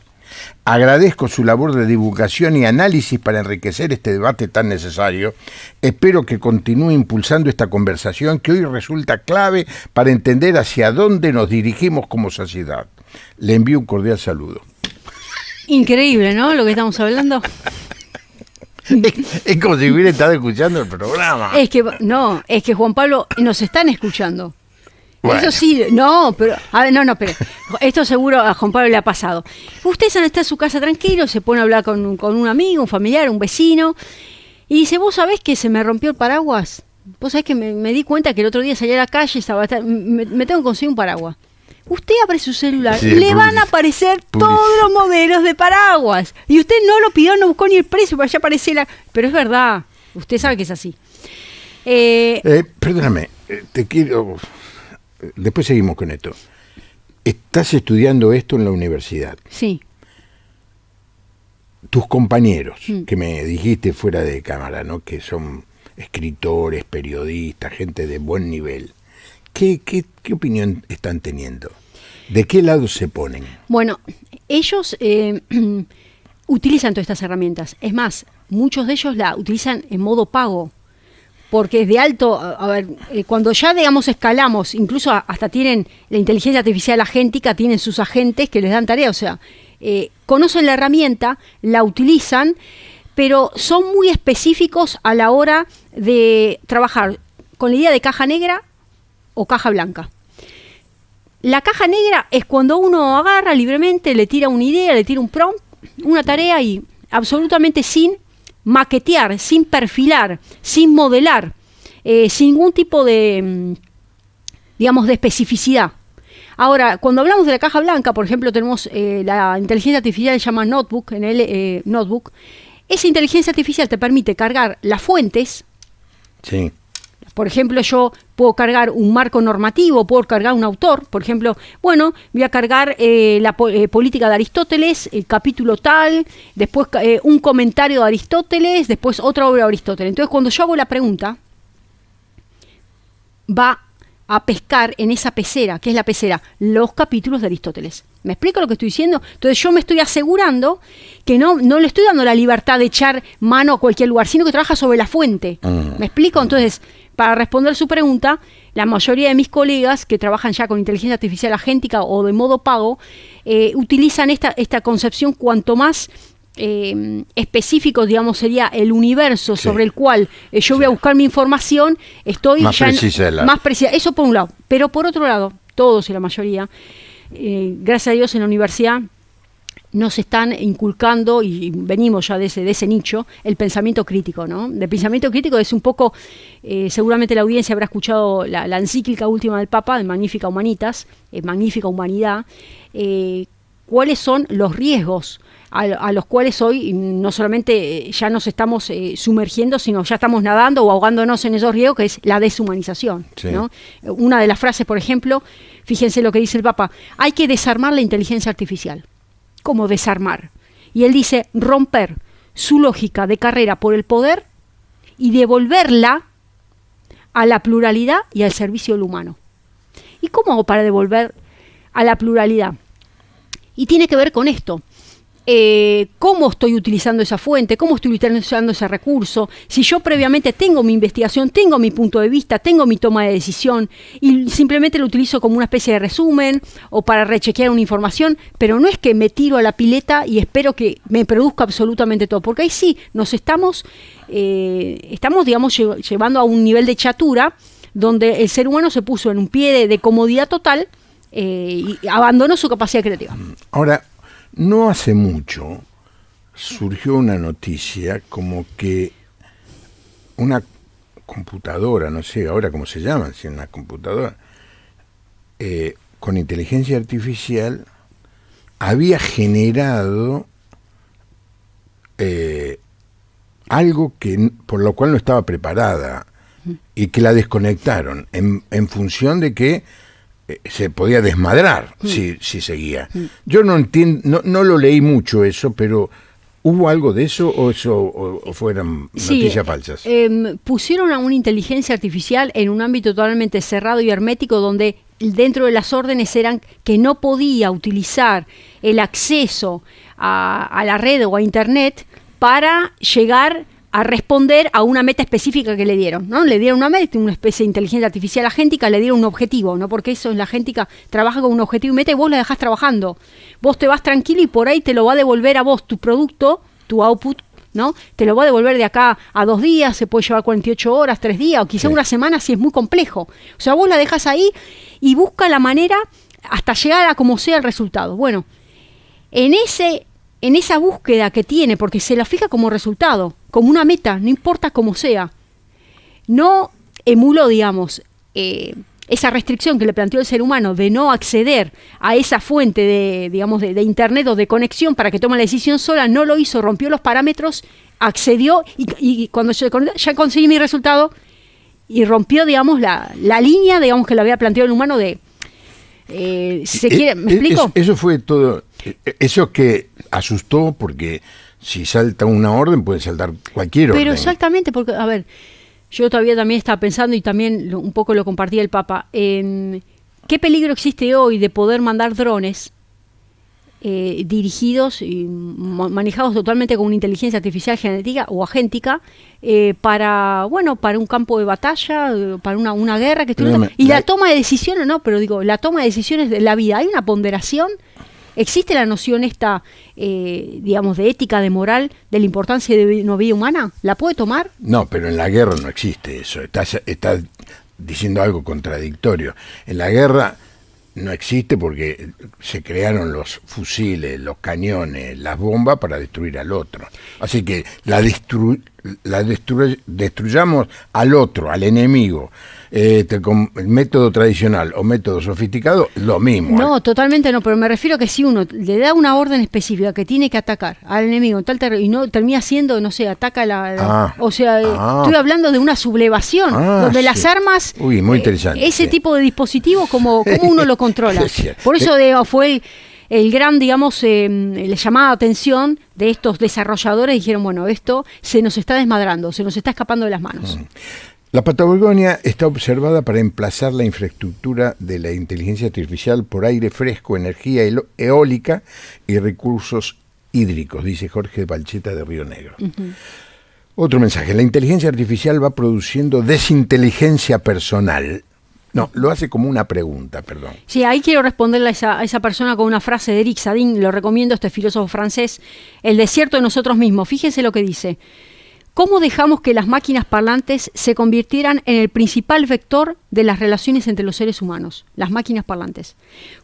Agradezco su labor de divulgación y análisis para enriquecer este debate tan necesario. Espero que continúe impulsando esta conversación que hoy resulta clave para entender hacia dónde nos dirigimos como sociedad. Le envío un cordial saludo. Increíble, ¿no? Lo que estamos hablando. Es como si hubiera estado escuchando el programa. Es que Juan Pablo, nos están escuchando. Bueno. Eso sí, pero esto seguro a Juan Pablo le ha pasado. Usted está en su casa tranquilo, se pone a hablar con un amigo, un familiar, un vecino, y dice, ¿vos sabés que se me rompió el paraguas? Vos sabés que me di cuenta que el otro día salí a la calle, me tengo que conseguir un paraguas. Usted abre su celular Sí, y le van a aparecer todos los modelos de paraguas. Y usted no lo pidió, no buscó ni el precio, para allá aparece la... Pero es verdad, usted sabe que es así. Perdóname, te quiero... Después seguimos con esto. Estás estudiando esto en la universidad. Sí. Tus compañeros, que me dijiste fuera de cámara, ¿no? Que son escritores, periodistas, gente de buen nivel. ¿Qué opinión están teniendo? ¿De qué lado se ponen? Bueno, ellos utilizan todas estas herramientas. Es más, muchos de ellos la utilizan en modo pago. Porque es de alto, a ver, cuando ya, digamos, escalamos, incluso hasta tienen la inteligencia artificial agéntica, tienen sus agentes que les dan tarea, o sea, conocen la herramienta, la utilizan, pero son muy específicos a la hora de trabajar con la idea de caja negra o caja blanca. La caja negra es cuando uno agarra libremente, le tira una idea, le tira un prompt, una tarea y absolutamente sin maquetear, sin perfilar, sin modelar, sin ningún tipo de, digamos, de especificidad. Ahora, cuando hablamos de la caja blanca, por ejemplo, tenemos la inteligencia artificial se llama Notebook, Notebook. Esa inteligencia artificial te permite cargar las fuentes. Sí. Por ejemplo, yo puedo cargar un marco normativo, puedo cargar un autor. Por ejemplo, bueno, voy a cargar la política de Aristóteles, el capítulo tal, después un comentario de Aristóteles, después otra obra de Aristóteles. Entonces, cuando yo hago la pregunta, va a pescar en esa pecera. ¿Qué es la pecera? Los capítulos de Aristóteles. ¿Me explico lo que estoy diciendo? Entonces yo me estoy asegurando que no le estoy dando la libertad de echar mano a cualquier lugar, sino que trabaja sobre la fuente. ¿Me explico? Entonces, para responder su pregunta, la mayoría de mis colegas que trabajan ya con inteligencia artificial agéntica o de modo pago, utilizan esta concepción cuanto más específico, digamos, sería el universo sobre el cual yo voy a buscar mi información, estoy más ya precisa. Más precisa. Eso por un lado. Pero por otro lado, todos y la mayoría, gracias a Dios en la universidad nos están inculcando, y venimos ya de ese nicho, el pensamiento crítico, ¿no? El pensamiento crítico es un poco, seguramente la audiencia habrá escuchado la encíclica última del Papa, de Magnificat Humanitas, Magnífica Humanidad, cuáles son los riesgos a los cuales hoy no solamente ya nos estamos sumergiendo, sino ya estamos nadando o ahogándonos en esos riesgos, que es la deshumanización, sí, ¿no? Una de las frases, por ejemplo, fíjense lo que dice el Papa, hay que desarmar la inteligencia artificial. ¿Cómo desarmar? Y él dice, romper su lógica de carrera por el poder y devolverla a la pluralidad y al servicio del humano. ¿Y cómo hago para devolver a la pluralidad? Y tiene que ver con esto. Cómo estoy utilizando esa fuente, cómo estoy utilizando ese recurso, si yo previamente tengo mi investigación, tengo mi punto de vista, tengo mi toma de decisión y simplemente lo utilizo como una especie de resumen o para rechequear una información, pero no es que me tiro a la pileta y espero que me produzca absolutamente todo, porque ahí sí nos estamos digamos, llevando a un nivel de chatura donde el ser humano se puso en un pie de comodidad total y abandonó su capacidad creativa. Ahora, no hace mucho surgió una noticia como que una computadora, no sé ahora cómo se llama, si una computadora, con inteligencia artificial había generado algo por lo cual no estaba preparada y que la desconectaron en función de que se podía desmadrar si seguía. Yo no entiendo, no lo leí mucho eso, pero ¿hubo algo de eso o fueran noticias falsas? Pusieron a una inteligencia artificial en un ámbito totalmente cerrado y hermético donde dentro de las órdenes eran que no podía utilizar el acceso a la red o a internet para llegar a responder a una meta específica que le dieron, ¿no? Le dieron una meta, una especie de inteligencia artificial agéntica, le dieron un objetivo, ¿no? Porque eso es la agéntica, trabaja con un objetivo y meta y vos la dejás trabajando. Vos te vas tranquilo y por ahí te lo va a devolver a vos tu producto, tu output, ¿no? Te lo va a devolver de acá a 2 días, se puede llevar 48 horas, 3 días o quizá una semana si es muy complejo. O sea, vos la dejás ahí y busca la manera hasta llegar a como sea el resultado. Bueno, en esa búsqueda que tiene, porque se la fija como resultado, como una meta, no importa cómo sea, no emuló, digamos, esa restricción que le planteó el ser humano de no acceder a esa fuente de internet o de conexión para que tome la decisión sola, no lo hizo, rompió los parámetros, accedió y cuando ya conseguí mi resultado y rompió, digamos, la línea, digamos, que le había planteado el humano de... ¿me explico? Eso fue todo, eso que asustó porque si salta una orden puede saltar cualquier orden. Pero exactamente, porque, a ver, yo todavía también estaba pensando y también un poco lo compartía el Papa, en qué peligro existe hoy de poder mandar drones dirigidos y manejados totalmente con una inteligencia artificial genética o agéntica para un campo de batalla, para una guerra que la toma de decisiones, la toma de decisiones de la vida, hay una ponderación. ¿Existe la noción esta, de ética, de moral, de la importancia de una vida humana? ¿La puede tomar? No, pero en la guerra no existe eso. Estás diciendo algo contradictorio. En la guerra no existe porque se crearon los fusiles, los cañones, las bombas para destruir al otro. Así que destruyamos al otro, al enemigo, con el método tradicional o método sofisticado, lo mismo. No, totalmente no, pero me refiero a que si uno le da una orden específica que tiene que atacar al enemigo en tal terreno y no termina siendo, no sé, ataca estoy hablando de una sublevación, donde sí. Las armas, muy interesante, ese tipo de dispositivos, ¿cómo uno lo controla? Por eso fue el gran, le llamaba la atención de estos desarrolladores, dijeron, bueno, esto se nos está desmadrando, se nos está escapando de las manos. La Patagonia está observada para emplazar la infraestructura de la inteligencia artificial por aire fresco, energía eólica y recursos hídricos, dice Jorge Balcheta de Río Negro. Uh-huh. Otro mensaje, la inteligencia artificial va produciendo desinteligencia personal. No, lo hace como una pregunta, perdón. Sí, ahí quiero responderle a esa persona con una frase de Eric Sadin, lo recomiendo, este filósofo francés, El desierto de nosotros mismos. Fíjense lo que dice. ¿Cómo dejamos que las máquinas parlantes se convirtieran en el principal vector de las relaciones entre los seres humanos? Las máquinas parlantes.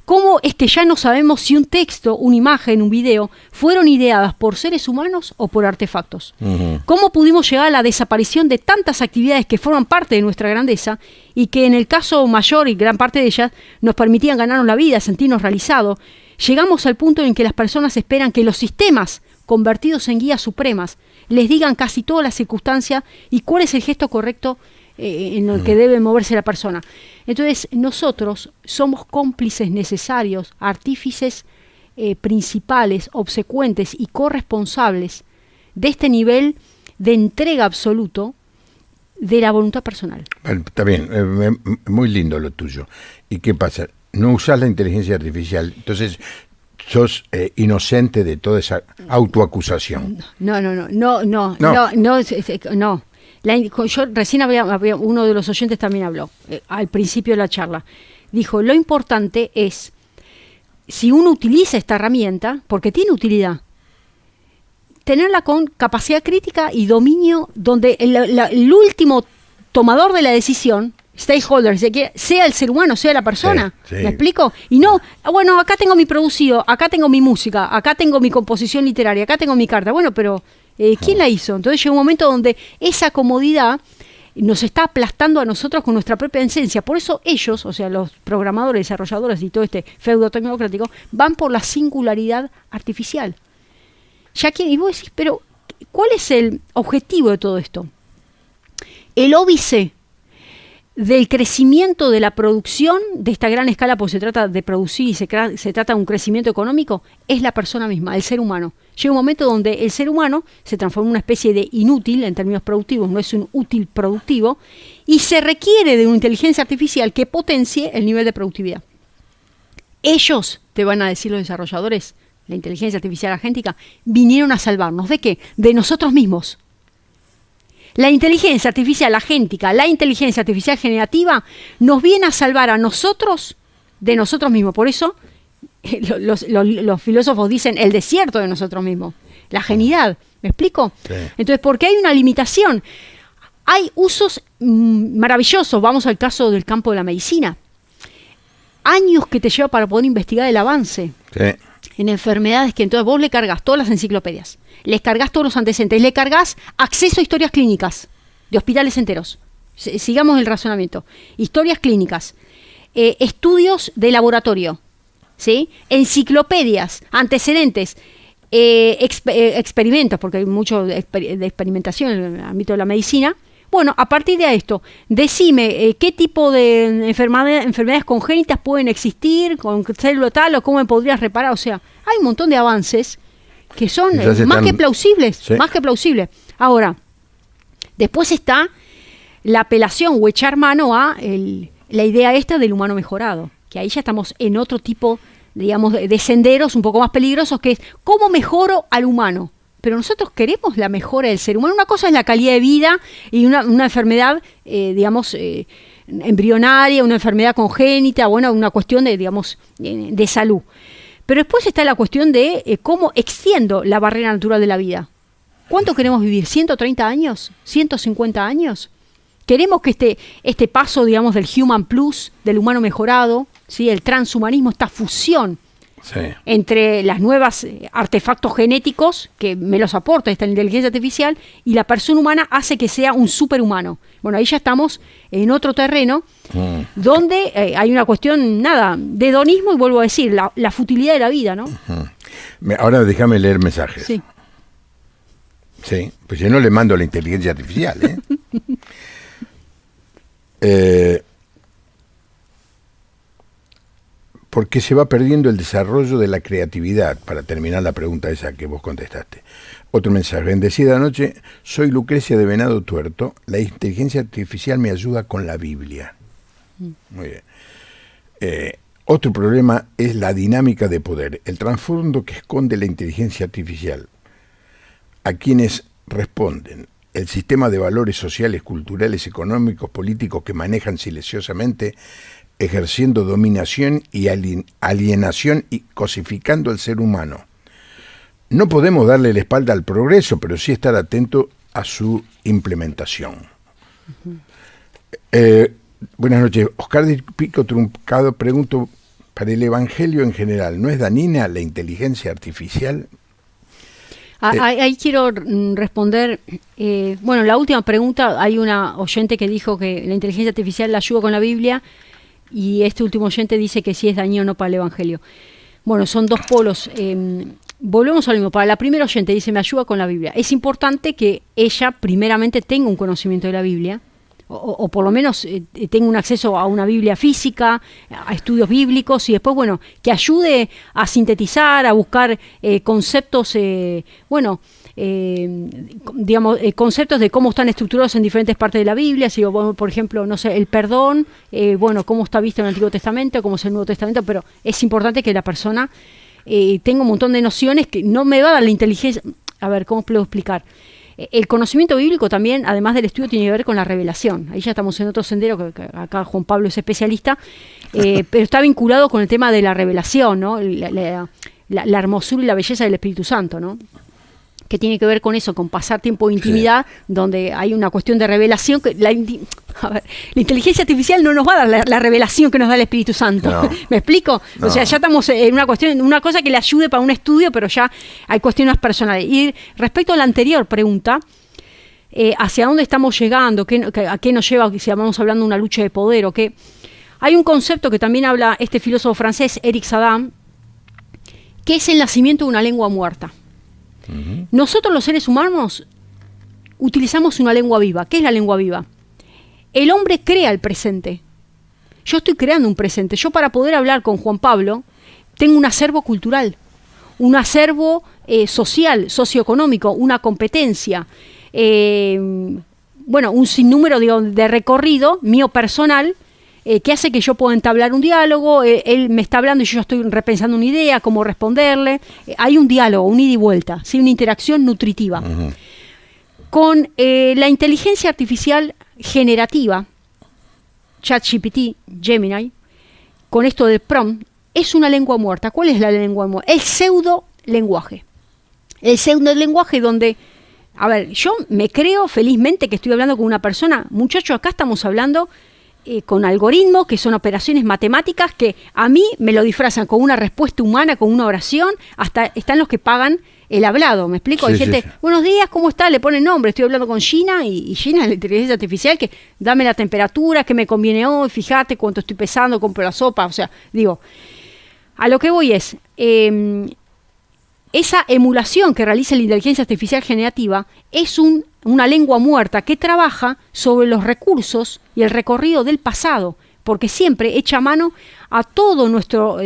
¿Cómo es que ya no sabemos si un texto, una imagen, un video fueron ideadas por seres humanos o por artefactos? Uh-huh. ¿Cómo pudimos llegar a la desaparición de tantas actividades que forman parte de nuestra grandeza y que en el caso mayor y gran parte de ellas nos permitían ganarnos la vida, sentirnos realizados? Llegamos al punto en que las personas esperan que los sistemas convertidos en guías supremas les digan casi todas las circunstancias y cuál es el gesto correcto en el que debe moverse la persona. Entonces, nosotros somos cómplices necesarios, artífices principales, obsecuentes y corresponsables de este nivel de entrega absoluto de la voluntad personal. Bueno, está bien, muy lindo lo tuyo. ¿Y qué pasa? No usás la inteligencia artificial, entonces sos inocente de toda esa autoacusación. No. Yo recién había uno de los oyentes también habló, al principio de la charla. Dijo, lo importante es, si uno utiliza esta herramienta, porque tiene utilidad, tenerla con capacidad crítica y dominio, donde el último tomador de la decisión, stakeholder, sea el ser humano, sea la persona. Sí. ¿Me explico? Y no, bueno, acá tengo mi producido, acá tengo mi música, acá tengo mi composición literaria, acá tengo mi carta. Bueno, pero ¿quién la hizo? Entonces llega un momento donde esa comodidad nos está aplastando a nosotros con nuestra propia esencia. Por eso ellos, o sea, los programadores, desarrolladores y todo este feudo tecnocrático, van por la singularidad artificial. Y vos decís, pero ¿cuál es el objetivo de todo esto? El óbice del crecimiento de la producción de esta gran escala, porque se trata de producir y se trata de un crecimiento económico, es la persona misma, el ser humano. Llega un momento donde el ser humano se transforma en una especie de inútil en términos productivos, no es un útil productivo, y se requiere de una inteligencia artificial que potencie el nivel de productividad. Ellos, te van a decir los desarrolladores, la inteligencia artificial agéntica, vinieron a salvarnos. ¿De qué? De nosotros mismos. La inteligencia artificial agéntica, la inteligencia artificial generativa, nos viene a salvar a nosotros de nosotros mismos. Por eso los filósofos dicen el desierto de nosotros mismos, la genialidad. ¿Me explico? Sí. Entonces, porque hay una limitación. Hay usos maravillosos. Vamos al caso del campo de la medicina. Años que te lleva para poder investigar el avance. Sí. En enfermedades que entonces vos le cargas todas las enciclopedias, le cargas todos los antecedentes, le cargas acceso a historias clínicas de hospitales enteros. Sigamos el razonamiento. Historias clínicas, estudios de laboratorio, ¿sí? Enciclopedias, antecedentes, experimentos, porque hay mucho de experimentación en el ámbito de la medicina. Bueno, a partir de esto, decime qué tipo de enfermedades congénitas pueden existir, con célula tal, o cómo me podrías reparar. O sea, hay un montón de avances que son más que plausibles, sí. Más que plausibles. Ahora, después está la apelación o echar mano a la idea esta del humano mejorado, que ahí ya estamos en otro tipo, digamos, de senderos un poco más peligrosos, que es cómo mejoro al humano. Pero nosotros queremos la mejora del ser humano. Una cosa es la calidad de vida y una enfermedad, digamos, embrionaria, una enfermedad congénita, bueno, una cuestión de, digamos, de salud. Pero después está la cuestión de cómo extiendo la barrera natural de la vida. ¿Cuánto queremos vivir? ¿130 años? ¿150 años? Queremos que este paso, digamos, del Human Plus, del humano mejorado, ¿sí? El transhumanismo, esta fusión, sí, entre las nuevas artefactos genéticos que me los aporta esta inteligencia artificial y la persona humana hace que sea un superhumano. Bueno, ahí ya estamos en otro terreno donde hay una cuestión, de hedonismo, y vuelvo a decir, la futilidad de la vida, ¿no? Ahora déjame leer mensajes. Sí. Sí, pues yo no le mando a la inteligencia artificial, porque se va perdiendo el desarrollo de la creatividad, para terminar la pregunta esa que vos contestaste. Otro mensaje: bendecida noche, soy Lucrecia de Venado Tuerto, la inteligencia artificial me ayuda con la Biblia. Muy bien. Otro problema es la dinámica de poder, el trasfondo que esconde la inteligencia artificial. A quienes responden, el sistema de valores sociales, culturales, económicos, políticos que manejan silenciosamente, ejerciendo dominación y alienación y cosificando al ser humano. No podemos darle la espalda al progreso, pero sí estar atento a su implementación. Buenas noches. Oscar de Pico Truncado, pregunto, para el Evangelio en general, ¿no es dañina la inteligencia artificial? Ahí quiero responder, bueno, la última pregunta, hay una oyente que dijo que la inteligencia artificial la ayuda con la Biblia, y este último oyente dice que sí es dañino, no para el Evangelio. Bueno, son dos polos. Volvemos a lo mismo. Para la primera oyente dice, me ayuda con la Biblia. Es importante que ella primeramente tenga un conocimiento de la Biblia, o por lo menos tenga un acceso a una Biblia física, a estudios bíblicos, y después, bueno, que ayude a sintetizar, a buscar conceptos, conceptos de cómo están estructurados en diferentes partes de la Biblia. Si, bueno, por ejemplo, no sé, el perdón, cómo está visto en el Antiguo Testamento, cómo es el Nuevo Testamento, pero es importante que la persona tenga un montón de nociones que no me va a dar la inteligencia. A ver, ¿cómo puedo explicar? El conocimiento bíblico también, además del estudio, tiene que ver con la revelación. Ahí ya estamos en otro sendero, que acá Juan Pablo es especialista, pero está vinculado con el tema de la revelación, ¿no? La hermosura y la belleza del Espíritu Santo, ¿no? Que tiene que ver con eso, con pasar tiempo de intimidad, sí, donde hay una cuestión de revelación. La inteligencia artificial no nos va a dar la revelación que nos da el Espíritu Santo. No. ¿Me explico? No. O sea, ya estamos en una cuestión, una cosa que le ayude para un estudio, pero ya hay cuestiones personales. Y respecto a la anterior pregunta, ¿hacia dónde estamos llegando? ¿A qué nos lleva si vamos hablando de una lucha de poder? ¿O qué? Hay un concepto que también habla este filósofo francés, Eric Sadam, que es el nacimiento de una lengua muerta. Nosotros los seres humanos utilizamos una lengua viva. ¿Qué es la lengua viva? El hombre crea el presente. Yo estoy creando un presente. Yo, para poder hablar con Juan Pablo, tengo un acervo cultural, un acervo social, socioeconómico, una competencia, un sinnúmero de recorrido mío personal, que hace que yo pueda entablar un diálogo. Él me está hablando y yo ya estoy repensando una idea, cómo responderle. Hay un diálogo, un ida y vuelta, ¿sí? Una interacción nutritiva. Uh-huh. Con la inteligencia artificial generativa, ChatGPT, Gemini, con esto del prompt, es una lengua muerta. ¿Cuál es la lengua muerta? El pseudo-lenguaje. El pseudo-lenguaje donde, yo me creo felizmente que estoy hablando con una persona. Muchachos, acá estamos hablando con algoritmos, que son operaciones matemáticas, que a mí me lo disfrazan con una respuesta humana, con una oración, hasta están los que pagan el hablado, ¿me explico? Sí, Hay gente, sí. buenos días, ¿cómo está? Le ponen nombre, estoy hablando con Gina, y Gina es la inteligencia artificial, que dame la temperatura, que me conviene hoy, fíjate cuánto estoy pesando, compro la sopa, o sea, digo, a lo que voy es, esa emulación que realiza la inteligencia artificial generativa es una lengua muerta que trabaja sobre los recursos y el recorrido del pasado, porque siempre echa mano a todo nuestro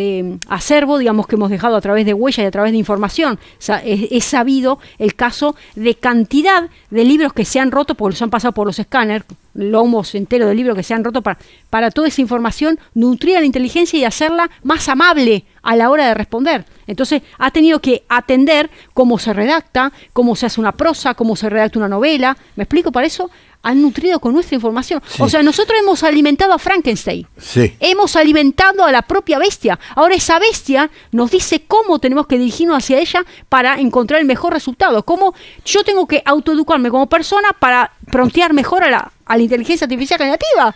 acervo, digamos, que hemos dejado a través de huella y a través de información. O sea, es sabido el caso de cantidad de libros que se han roto, porque los han pasado por los escáneres, lomos enteros de libros que se han roto para toda esa información, nutrir a la inteligencia y hacerla más amable a la hora de responder. Entonces ha tenido que atender cómo se redacta, cómo se hace una prosa, cómo se redacta una novela. ¿Me explico? Para eso han nutrido con nuestra información. Sí. O sea, nosotros hemos alimentado a Frankenstein. Sí. Hemos alimentado a la propia bestia. Ahora esa bestia nos dice cómo tenemos que dirigirnos hacia ella para encontrar el mejor resultado. Cómo yo tengo que autoeducarme como persona para promptear mejor a la inteligencia artificial generativa.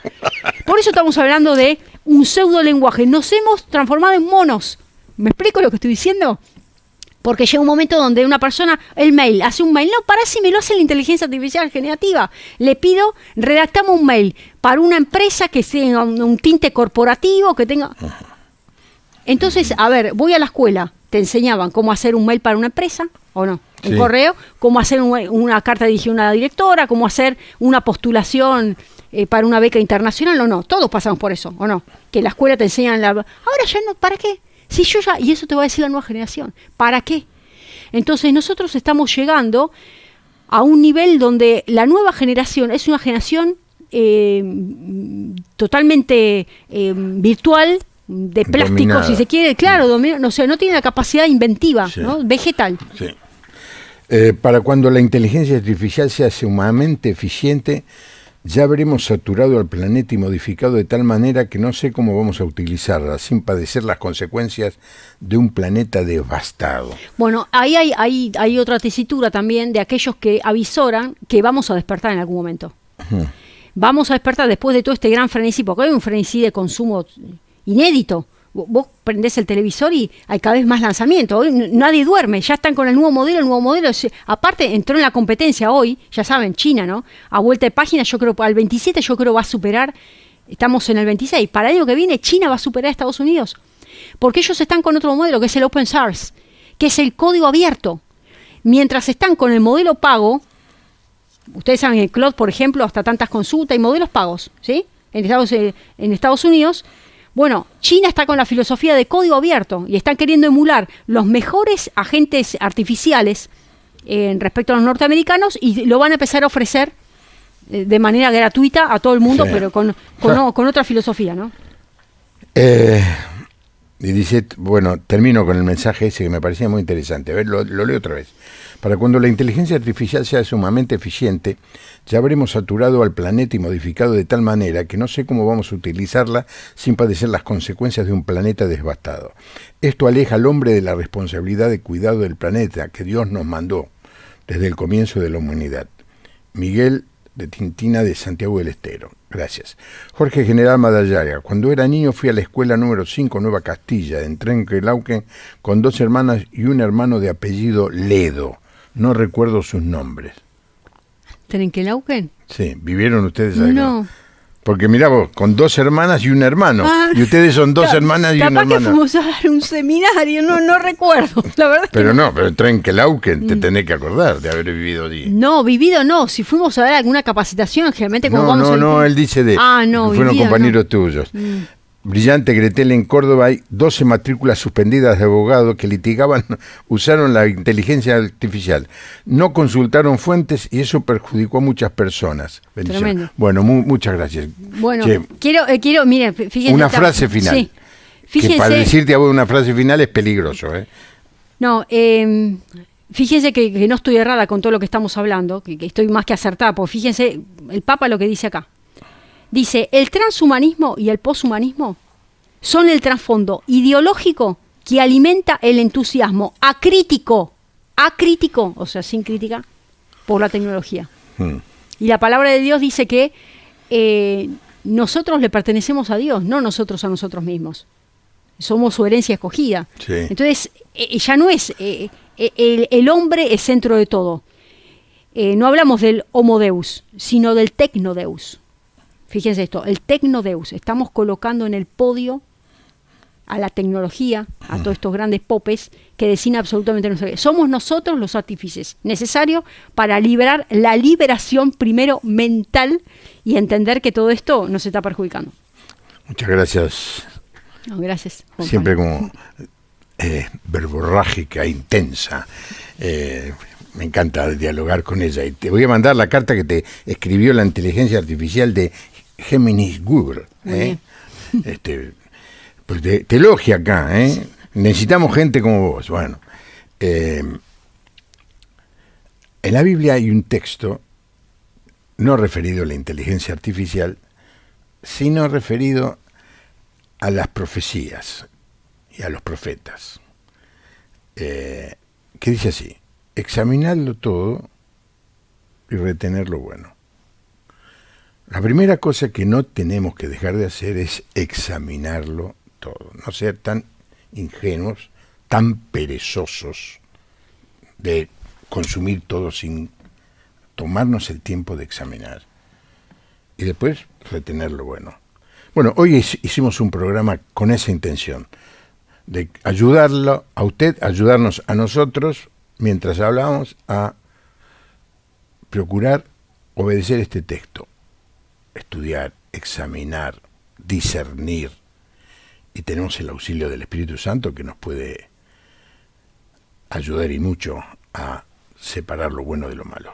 Por eso estamos hablando de un pseudo lenguaje. Nos hemos transformado en monos. ¿Me explico lo que estoy diciendo? Porque llega un momento donde una persona, hace un mail, no, para si me lo hace la inteligencia artificial generativa. Le pido, redactamos un mail para una empresa que tenga un tinte corporativo, que tenga... Entonces, a ver, voy a la escuela, te enseñaban cómo hacer un mail para una empresa, ¿o no? Un Sí. correo, cómo hacer una carta dirigida a una directora, cómo hacer una postulación para una beca internacional, ¿o no? Todos pasamos por eso, ¿o no? Que la escuela te enseñan ahora ya no, ¿para qué? Si yo ya, y eso te va a decir la nueva generación, ¿para qué? Entonces nosotros estamos llegando a un nivel donde la nueva generación es una generación totalmente virtual, de plástico, Dominada. si se quiere, claro, no sé, no tiene la capacidad inventiva, Sí. ¿no? Vegetal. Sí. Para cuando la inteligencia artificial sea sumamente eficiente, ya habremos saturado al planeta y modificado de tal manera que no sé cómo vamos a utilizarla sin padecer las consecuencias de un planeta devastado. Bueno, ahí hay otra tesitura también de aquellos que avisoran que vamos a despertar en algún momento. Vamos a despertar después de todo este gran frenesí, porque hay un frenesí de consumo inédito. Vos prendés el televisor y hay cada vez más lanzamientos. Hoy nadie duerme, ya están con el nuevo modelo. Aparte, entró en la competencia hoy, ya saben, China, ¿no? A vuelta de página, yo creo, al 27 yo creo va a superar, estamos en el 26. Para el año que viene, China va a superar a Estados Unidos. Porque ellos están con otro modelo, que es el Open Source, que es el código abierto. Mientras están con el modelo pago, ustedes saben, el Cloud, por ejemplo, hasta tantas consultas y modelos pagos, ¿sí? En Estados Unidos. Bueno, China está con la filosofía de código abierto y están queriendo emular los mejores agentes artificiales respecto a los norteamericanos y lo van a empezar a ofrecer de manera gratuita a todo el mundo, Sí. pero con otra filosofía, ¿no? Y dice, bueno, termino con el mensaje ese que me parecía muy interesante. A ver, lo leo otra vez. Para cuando la inteligencia artificial sea sumamente eficiente, ya habremos saturado al planeta y modificado de tal manera que no sé cómo vamos a utilizarla sin padecer las consecuencias de un planeta devastado. Esto aleja al hombre de la responsabilidad de cuidado del planeta que Dios nos mandó desde el comienzo de la humanidad. Miguel de Tintina de Santiago del Estero. Gracias. Jorge General Madallaga. Cuando era niño fui a la escuela número 5 Nueva Castilla, en Trenquelauquen, con 2 hermanas y un hermano de apellido Ledo. No recuerdo sus nombres. ¿Trenquelauquen? Sí, ¿vivieron ustedes ahí? No. Porque mirá vos, con 2 hermanas y un hermano. Y ustedes son 2 hermanas y un Capaz que hermano. fuimos a dar un seminario, no recuerdo, la verdad. Pero no, pero en Trenquelauquen te tenés que acordar de haber vivido allí. No, vivido no. Si fuimos a dar alguna capacitación, generalmente como vamos No, él dice de no, que fueron vivido, compañeros no. tuyos. Brillante Gretel, en Córdoba hay 12 matrículas suspendidas de abogados que litigaban, usaron la inteligencia artificial. No consultaron fuentes y eso perjudicó a muchas personas. Bendiciones. Tremendo. Bueno, muchas gracias. Bueno, Che, quiero, miren, fíjense. una frase final. Sí. Que Fíjense, para decirte a vos una frase final es peligroso, ¿eh? no, fíjense que no estoy errada con todo lo que estamos hablando, que estoy más que acertada, porque fíjense el Papa lo que dice acá. Dice, el transhumanismo y el poshumanismo son el trasfondo ideológico que alimenta el entusiasmo acrítico, o sea, sin crítica, por la tecnología. Y la palabra de Dios dice que nosotros le pertenecemos a Dios, no nosotros a nosotros mismos. Somos su herencia escogida. Sí. Entonces, ya no es el hombre es centro de todo. No hablamos del homo deus, sino del tecnodeus. Fíjense esto, el tecnodeus. Estamos colocando en el podio a la tecnología, a todos estos grandes popes que deciden absolutamente no saber. Somos nosotros los artífices necesarios para liberar la liberación primero mental y entender que todo esto nos está perjudicando. Muchas gracias. No, gracias, Juan Siempre Pablo. como verborrágica, intensa. Me encanta dialogar con ella. Y te voy a mandar la carta que te escribió la inteligencia artificial de Gemini Google. Muy bien. Pues te elogia acá. Necesitamos gente como vos. Bueno, en la Biblia hay un texto no referido a la inteligencia artificial, sino referido a las profecías y a los profetas, que dice así: examinadlo todo y retener lo bueno. La primera cosa que no tenemos que dejar de hacer es examinarlo todo, no ser tan ingenuos, tan perezosos de consumir todo sin tomarnos el tiempo de examinar y después retener lo bueno. Bueno, hoy hicimos un programa con esa intención, de ayudarlo a usted, ayudarnos a nosotros, mientras hablamos, a procurar obedecer este texto, estudiar, examinar, discernir, y tenemos el auxilio del Espíritu Santo que nos puede ayudar y mucho a separar lo bueno de lo malo.